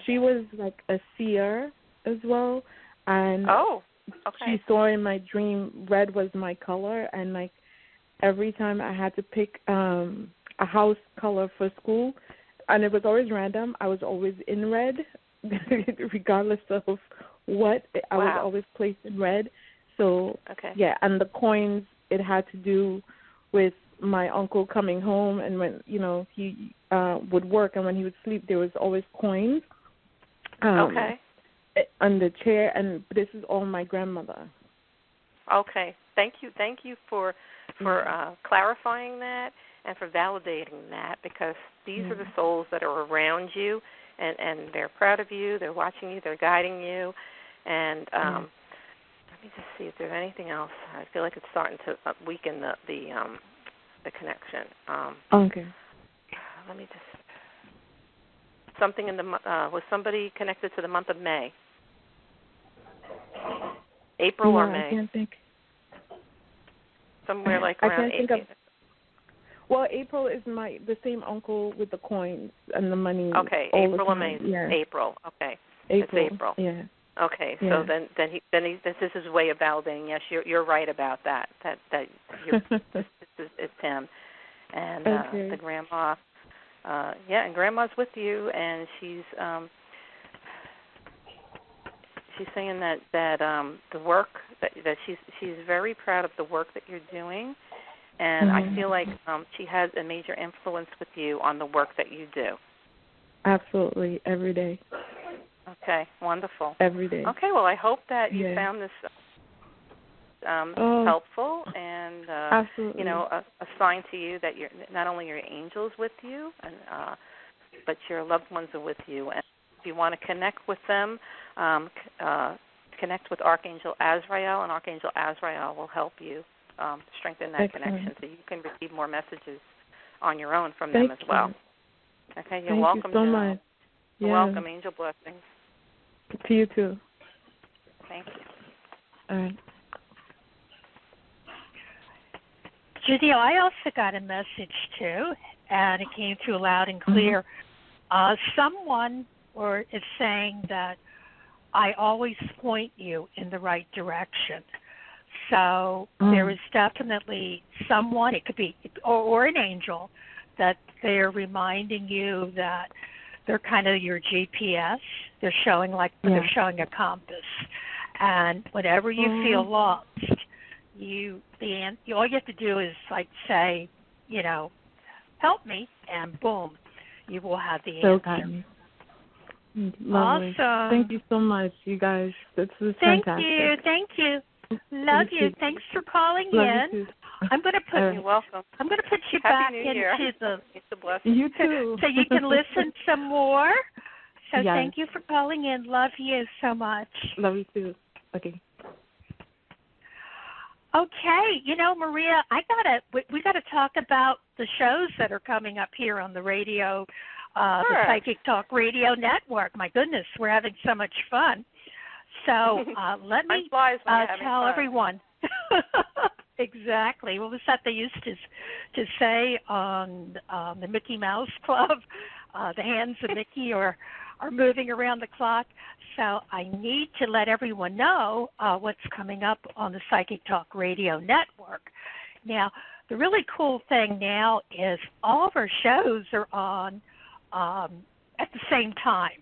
She was like a seer as well, and she saw in my dream red was my color, and like every time I had to pick a house color for school, and it was always random. I was always in red, regardless of what. I was always placed in red. So, and the coins, it had to do with my uncle coming home, and when, he would work, and when he would sleep, there was always coins on the chair, and this is all my grandmother. Okay. Thank you for clarifying that and for validating that, because these are the souls that are around you, and they're proud of you, they're watching you, they're guiding you, and let me just see if there's anything else. I feel like it's starting to weaken the connection. Okay. Let me just, something in the, was somebody connected to the month of May? April or May? I can't think. Somewhere like around April. Well, April is the same uncle with the coins and the money. Okay, April or May? Yeah. April. Okay, April. It's April. Yeah. Okay, yeah. So then this is his way of validating. Yes, you're right about that. That it's him, and the grandma. And grandma's with you, and she's saying that the work that she's very proud of the work that you're doing, and I feel like she has a major influence with you on the work that you do. Absolutely, every day. Okay, wonderful. Every day. Okay, well, I hope that you found this helpful, and absolutely. A sign to you that you're not only your angels with you, and but your loved ones are with you. And if you want to connect with them, connect with Archangel Azrael, and Archangel Azrael will help you strengthen that connection, so you can receive more messages on your own from them as well. Okay, you're welcome. Thank you so much. You're welcome. Angel blessings. To you too. Thank you. All right. Judy, I also got a message too, and it came through loud and clear. Someone is saying that I always point you in the right direction. So there is definitely someone, it could be, or an angel, that they're reminding you that they're kind of your GPS. They're showing they're showing a compass. And whenever you feel lost, all you have to do is say, help me, and boom, you will have the answer. Lovely. Awesome. Thank you so much, you guys. This is fantastic. Thank you. Love you. Thanks for calling in. I'm going to put You're welcome. I'm going to put you Happy back New Year. into the. You too. So you can listen some more. So yes. Thank you for calling in. Love you so much. Love you too. Okay. Okay, Maria, we got to talk about the shows that are coming up here on the radio, the Psychic Talk Radio Network. My goodness, we're having so much fun. So let me tell everyone. Exactly. What was that they used to say on the Mickey Mouse Club? The hands of Mickey are moving around the clock. So I need to let everyone know what's coming up on the Psychic Talk Radio Network. Now, the really cool thing now is all of our shows are on at the same time.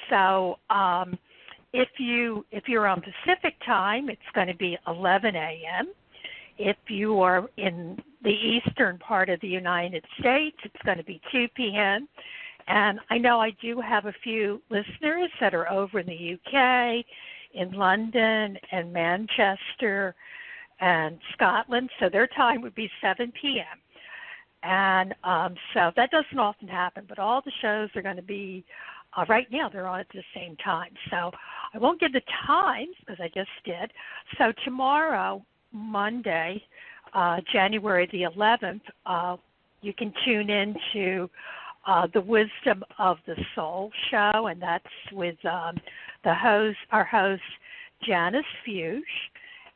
So if you're on Pacific time, it's going to be 11 a.m. If you are in the eastern part of the United States, it's going to be 2 p.m. And I know I do have a few listeners that are over in the UK, in London and Manchester and Scotland, so their time would be 7 p.m. And so that doesn't often happen, but all the shows are going to be, right now they're on at the same time. So I won't give the times because I just did. So tomorrow, Monday, January the 11th, you can tune in to the Wisdom of the Soul show, and that's with our host, Janice Fuchs.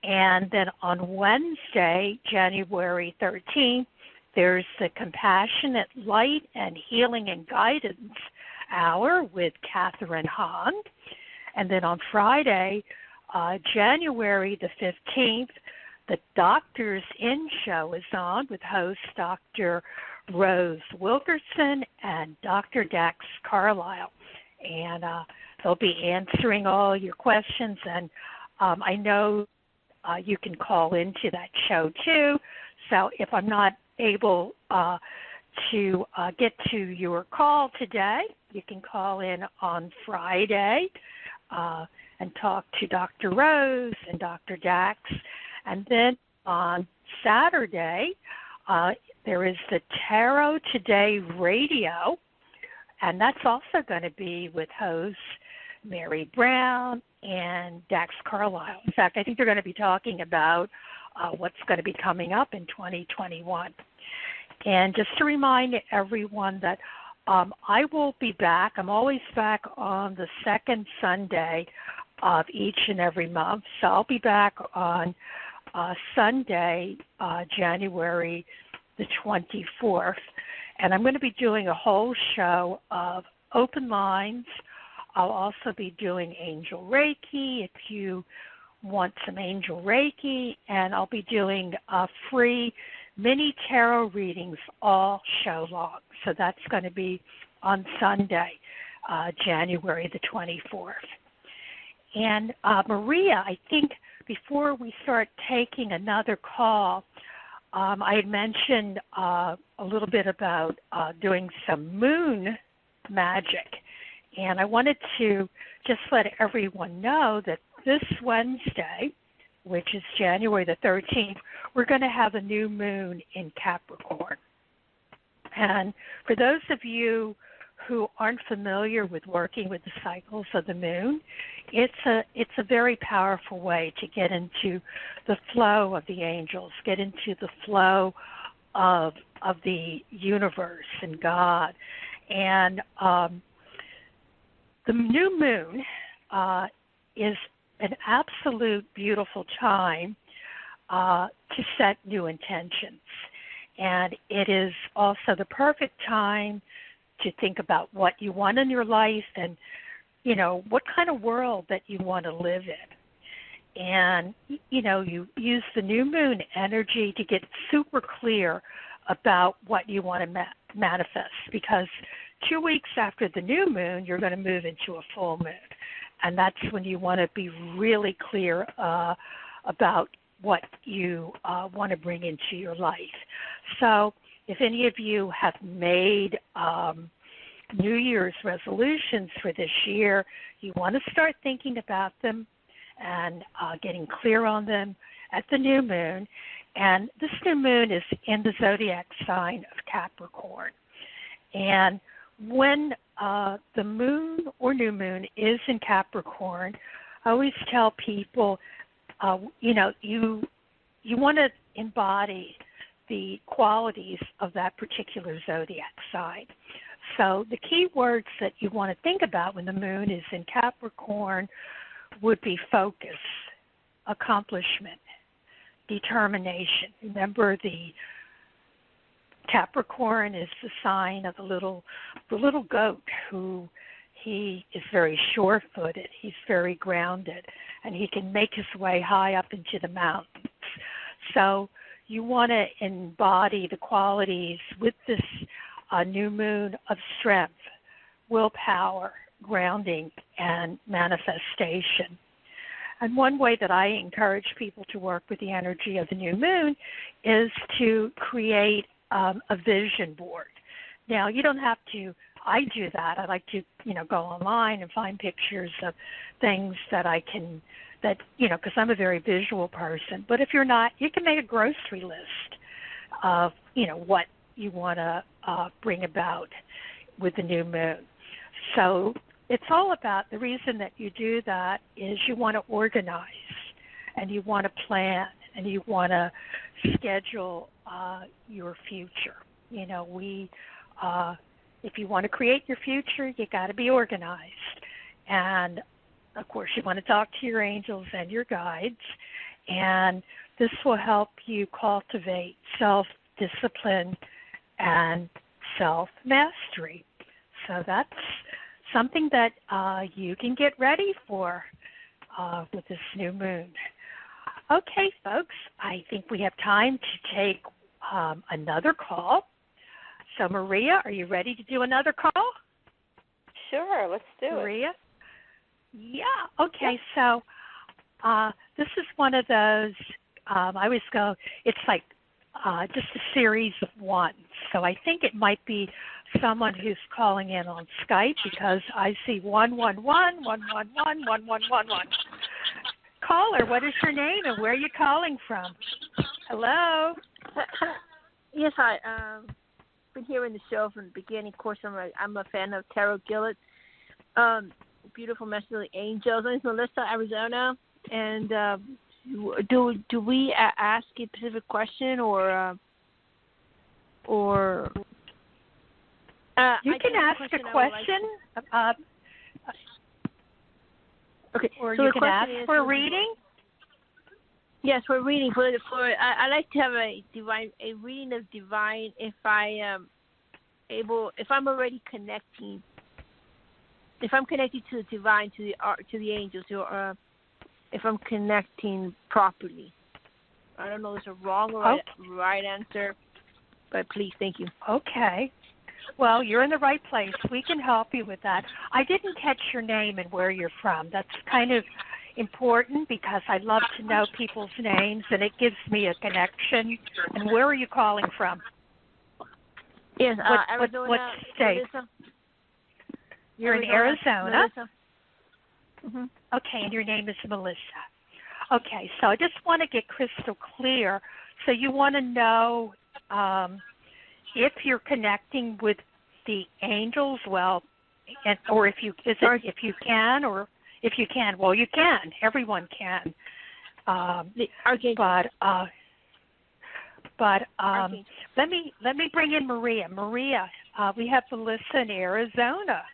And then on Wednesday, January 13th, there's the Compassionate Light and Healing and Guidance Hour with Catherine Hahn. And then on Friday, January the 15th, the Doctors In show is on with host Dr. Rose Wilkerson and Dr. Dax Carlisle. And they'll be answering all your questions. And I know you can call into that show too. So if I'm not able to get to your call today, you can call in on Friday and talk to Dr. Rose and Dr. Dax. And then on Saturday, there is the Tarot Today Radio, and that's also going to be with hosts Mary Brown and Dax Carlisle. In fact, I think they're going to be talking about what's going to be coming up in 2021. And just to remind everyone that I will be back. I'm always back on the second Sunday of each and every month. So I'll be back on Sunday, January the 24th. And I'm going to be doing a whole show of open lines. I'll also be doing Angel Reiki if you want some Angel Reiki. And I'll be doing free mini tarot readings all show long. So that's going to be on Sunday, January the 24th. And Maria, I think before we start taking another call, I had mentioned a little bit about doing some moon magic. And I wanted to just let everyone know that this Wednesday, which is January the 13th, we're going to have a new moon in Capricorn. And for those of you who aren't familiar with working with the cycles of the moon, it's a very powerful way to get into the flow of the angels, get into the flow of the universe and God. And the new moon is an absolute beautiful time to set new intentions. And it is also the perfect time to think about what you want in your life and, you know, what kind of world that you want to live in. And, you know, you use the new moon energy to get super clear about what you want to manifest, because 2 weeks after the new moon, you're going to move into a full moon. And that's when you want to be really clear about what you want to bring into your life. So if any of you have made New Year's resolutions for this year, you want to start thinking about them and getting clear on them at the new moon. And this new moon is in the zodiac sign of Capricorn. And when the moon or new moon is in Capricorn, I always tell people, you know, you want to embody the qualities of that particular zodiac sign. So the key words that you want to think about when the moon is in Capricorn would be focus, accomplishment, determination. Remember, the Capricorn is the sign of the little goat who he is very sure-footed. He's very grounded, and he can make his way high up into the mountains. So you want to embody the qualities with this new moon of strength, willpower, grounding, and manifestation. And one way that I encourage people to work with the energy of the new moon is to create a vision board. Now, you don't have to, I do that. I like to, you know, go online and find pictures of things that I can, that, you know, because I'm a very visual person. But if you're not, you can make a grocery list of, you know, what you want to bring about with the new moon. So it's all about, the reason that you do that is you want to organize and you want to plan and you want to schedule your future. You know, if you want to create your future, you got to be organized. And of course, you want to talk to your angels and your guides, and this will help you cultivate self-discipline and self-mastery. So that's something that you can get ready for with this new moon. Okay, folks, I think we have time to take another call. So, Maria, are you ready to do another call? Sure, let's do it. Maria? Yeah, okay, so this is one of those, I always go, it's like just a series of ones. So I think it might be someone who's calling in on Skype because I see 111, 111, 1111. Caller, what is your name and where are you calling from? Hello? Yes, hi. Been hearing the show from the beginning. Of course, I'm a fan of Tarot Gillett. Beautiful Messenger Angels. I'm in Melissa, Arizona. And do we ask a specific question or you can ask a question. Okay. Or so you can ask for a reading. Yes, for reading. I like to have a reading of divine if I am able, if I'm already connecting, if I'm connected to the divine, to the angels, or if I'm connecting properly. I don't know if it's a wrong or right answer, but please, thank you. Okay. Well, you're in the right place. We can help you with that. I didn't catch your name and where you're from. That's kind of important because I love to know people's names, and it gives me a connection. And where are you calling from? Yes, Arizona. What state? Melissa. You're in Arizona? Mm-hmm. Okay, and your name is Melissa. Okay, so I just want to get crystal clear. So you want to know if you're connecting with the angels, well, or if you can, or if you can. Well, you can. Everyone can. Let me bring in Maria. Maria, we have Melissa in Arizona,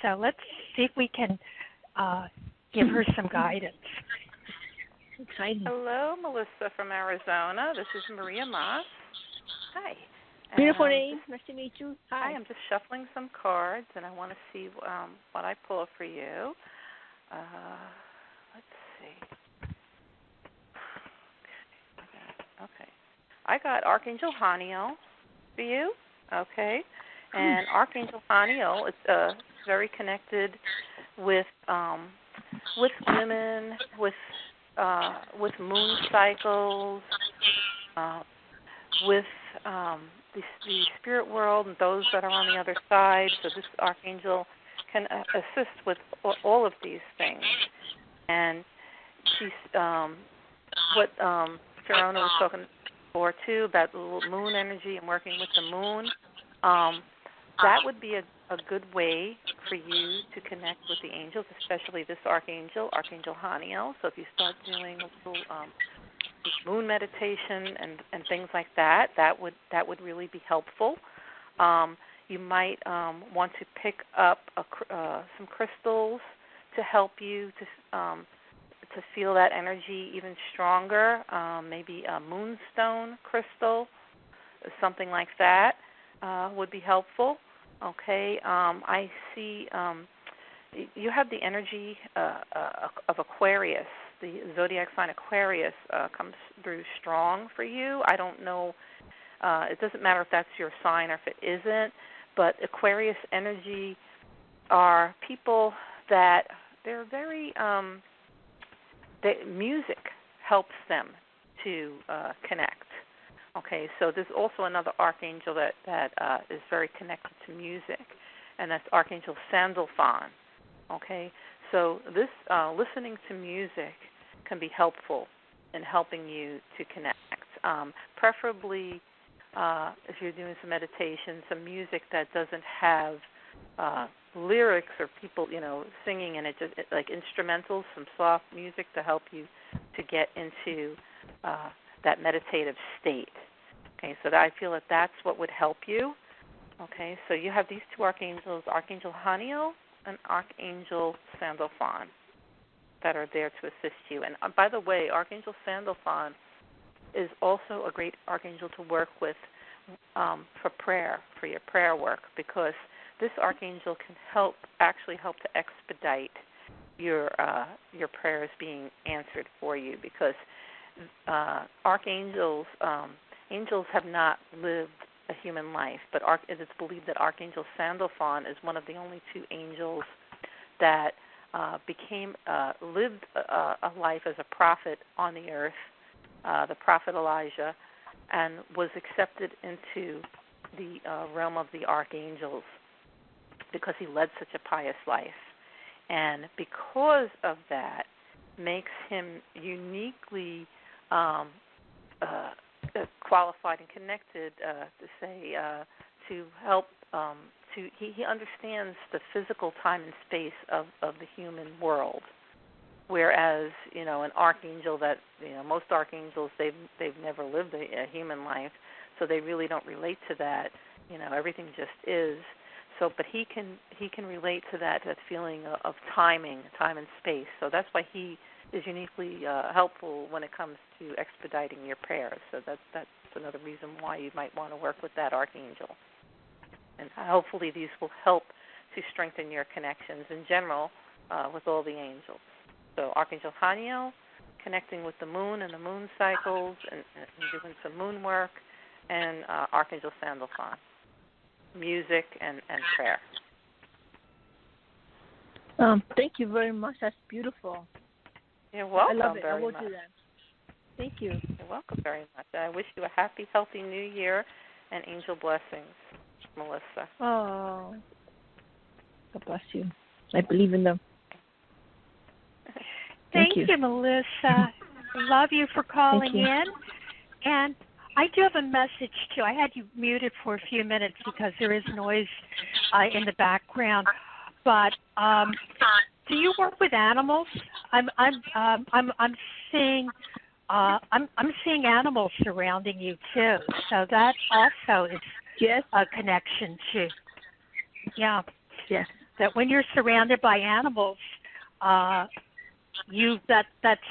so let's see if we can give her some guidance. Exciting. Hello, Melissa from Arizona. This is Maria Maas. Hi. Beautiful name. Nice to meet you. Hi. I'm just shuffling some cards, and I want to see what I pull for you. Let's see. Okay. I got Archangel Haniel for you. Okay. And Archangel Haniel is very connected with women, with moon cycles, with the spirit world and those that are on the other side. So this archangel can assist with all of these things. And she's what Sharonah was talking before too about the little moon energy and working with the moon. That would be a good way for you to connect with the angels, especially this archangel, Archangel Haniel. So if you start doing a little moon meditation and things like that, that would really be helpful. You might want to pick up some crystals to help you to feel that energy even stronger. Maybe a moonstone crystal, something like that would be helpful. Okay, I see you have the energy of Aquarius. The zodiac sign Aquarius comes through strong for you. I don't know. It doesn't matter if that's your sign or if it isn't, but Aquarius energy are people that they're very, music helps them to connect. Okay, so there's also another archangel that is very connected to music, and that's Archangel Sandalphon. Okay, so this listening to music can be helpful in helping you to connect. Preferably, if you're doing some meditation, some music that doesn't have lyrics or people, singing in it, just like instrumentals, some soft music to help you to get into that meditative state. Okay, so I feel that that's what would help you. Okay, so you have these two archangels, Archangel Haniel and Archangel Sandalphon, that are there to assist you. And by the way, Archangel Sandalphon is also a great archangel to work with for prayer, for your prayer work, because this archangel can actually help to expedite your prayers being answered for you, because angels have not lived a human life, but it is believed that Archangel Sandalphon is one of the only two angels that lived a life as a prophet on the earth, the prophet Elijah, and was accepted into the realm of the archangels because he led such a pious life. And because of that, makes him uniquely qualified and connected to help. He understands the physical time and space of the human world, whereas an archangel most archangels they've never lived a human life, so they really don't relate to that. Everything just is. So, but he can relate to that feeling of time and space. So that's why he is uniquely helpful when it comes to expediting your prayers. So that's another reason why you might want to work with that archangel. And hopefully these will help to strengthen your connections in general with all the angels. So Archangel Haniel, connecting with the moon and the moon cycles and doing some moon work, and Archangel Sandalphon, music and prayer. Thank you very much. That's beautiful. You're welcome. I love it. Very I will much. do that. Thank you. You're welcome very much. I wish you a happy, healthy New Year and angel blessings, Melissa. Oh, God bless you. I believe in them. Thank you, Melissa. Love you for calling in. And I do have a message, too. I had you muted for a few minutes because there is noise in the background. But do you work with animals? I'm seeing animals surrounding you too. So that also is a connection too. Yeah. Yes. That when you're surrounded by animals, that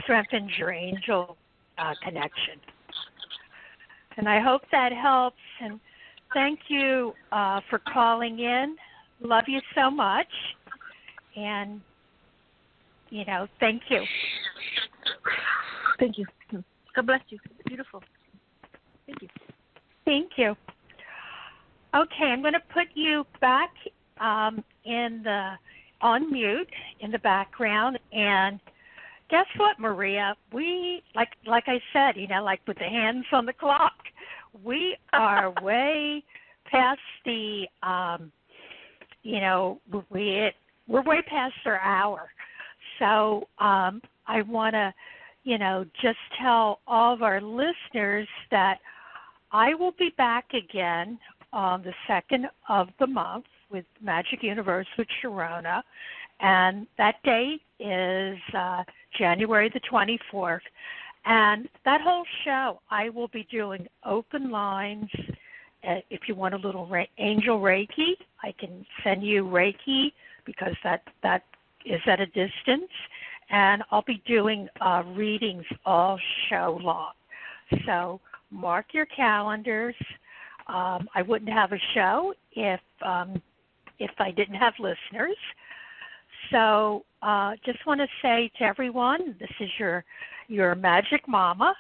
strengthens your angel connection. And I hope that helps. And thank you for calling in. Love you so much. And, thank you. Thank you. God bless you. Beautiful. Thank you. Thank you. Okay, I'm going to put you back on mute in the background. And guess what, Maria? We, like I said, like with the hands on the clock, we are way past the, we're way past our hour. So I want to, just tell all of our listeners that I will be back again on the 2nd of the month with Magic Universe with Sharonah. And that date is January the 24th. And that whole show, I will be doing open lines. If you want a little angel Reiki, I can send you Reiki because that is at a distance. And I'll be doing readings all show long. So mark your calendars. I wouldn't have a show if I didn't have listeners. So just want to say to everyone, this is your magic mama,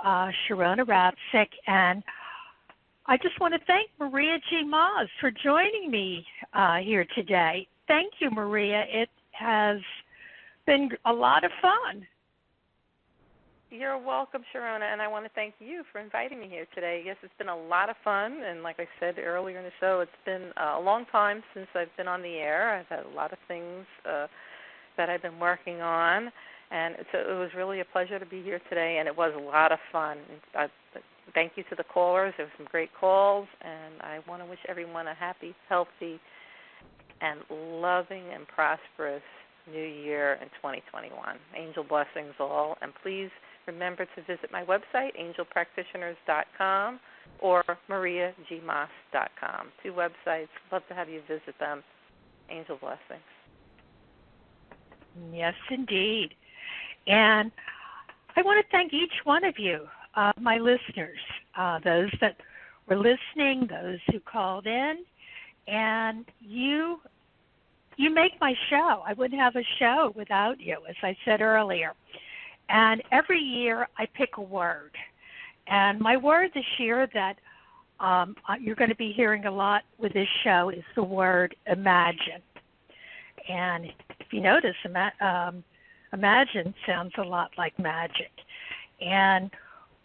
Sharonah Rapseik, and I just want to thank Maria G. Maas for joining me here today. Thank you, Maria. It has been a lot of fun. You're welcome, Sharonah, and I want to thank you for inviting me here today. Yes, it's been a lot of fun, and like I said earlier in the show, it's been a long time since I've been on the air. I've had a lot of things that I've been working on, and it was really a pleasure to be here today, and it was a lot of fun. Thank you to the callers. There were some great calls, and I want to wish everyone a happy, healthy, and loving and prosperous New Year in 2021. Angel blessings all, and please remember to visit my website, angelpractitioners.com or mariagmaas.com. 2 websites. Love to have you visit them. Angel blessings. Yes, indeed. And I want to thank each one of you, my listeners, those that were listening, those who called in, and you make my show. I wouldn't have a show without you, as I said earlier. And every year I pick a word. And my word this year that you're going to be hearing a lot with this show is the word imagine. And if you notice, imagine sounds a lot like magic. And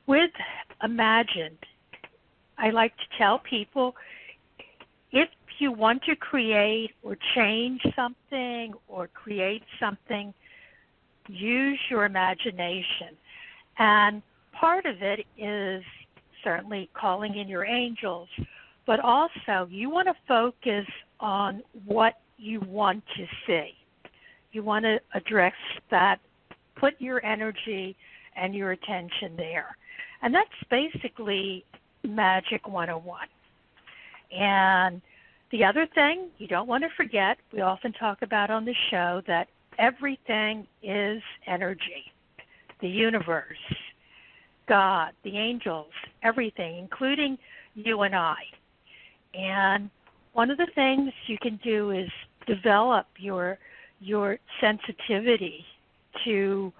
with imagined, I like to tell people, if you want to create or change something or create something, use your imagination. And part of it is certainly calling in your angels, but also you want to focus on what you want to see. You want to address that, put your energy and your attention there. And that's basically Magic 101. And the other thing you don't want to forget, we often talk about on the show, that everything is energy. The universe, God, the angels, everything, including you and I. And one of the things you can do is develop your sensitivity to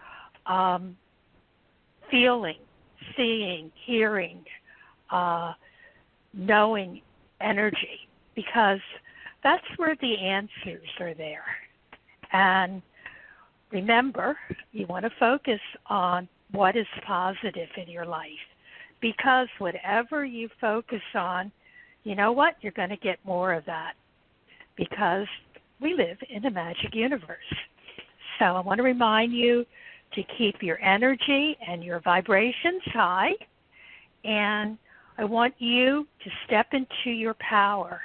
feeling, seeing, hearing, knowing energy, because that's where the answers are there. And remember, you want to focus on what is positive in your life, because whatever you focus on, you know what? You're going to get more of that, because we live in a magic universe. So I want to remind you to keep your energy and your vibrations high, and I want you to step into your power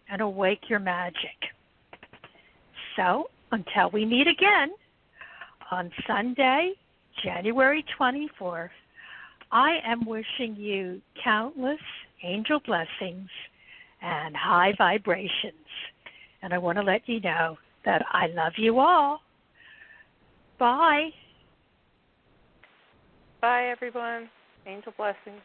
and awake your magic. So until we meet again on Sunday, January 24th, I am wishing you countless angel blessings and high vibrations. And I want to let you know that I love you all. Bye. Bye, everyone. Angel blessings.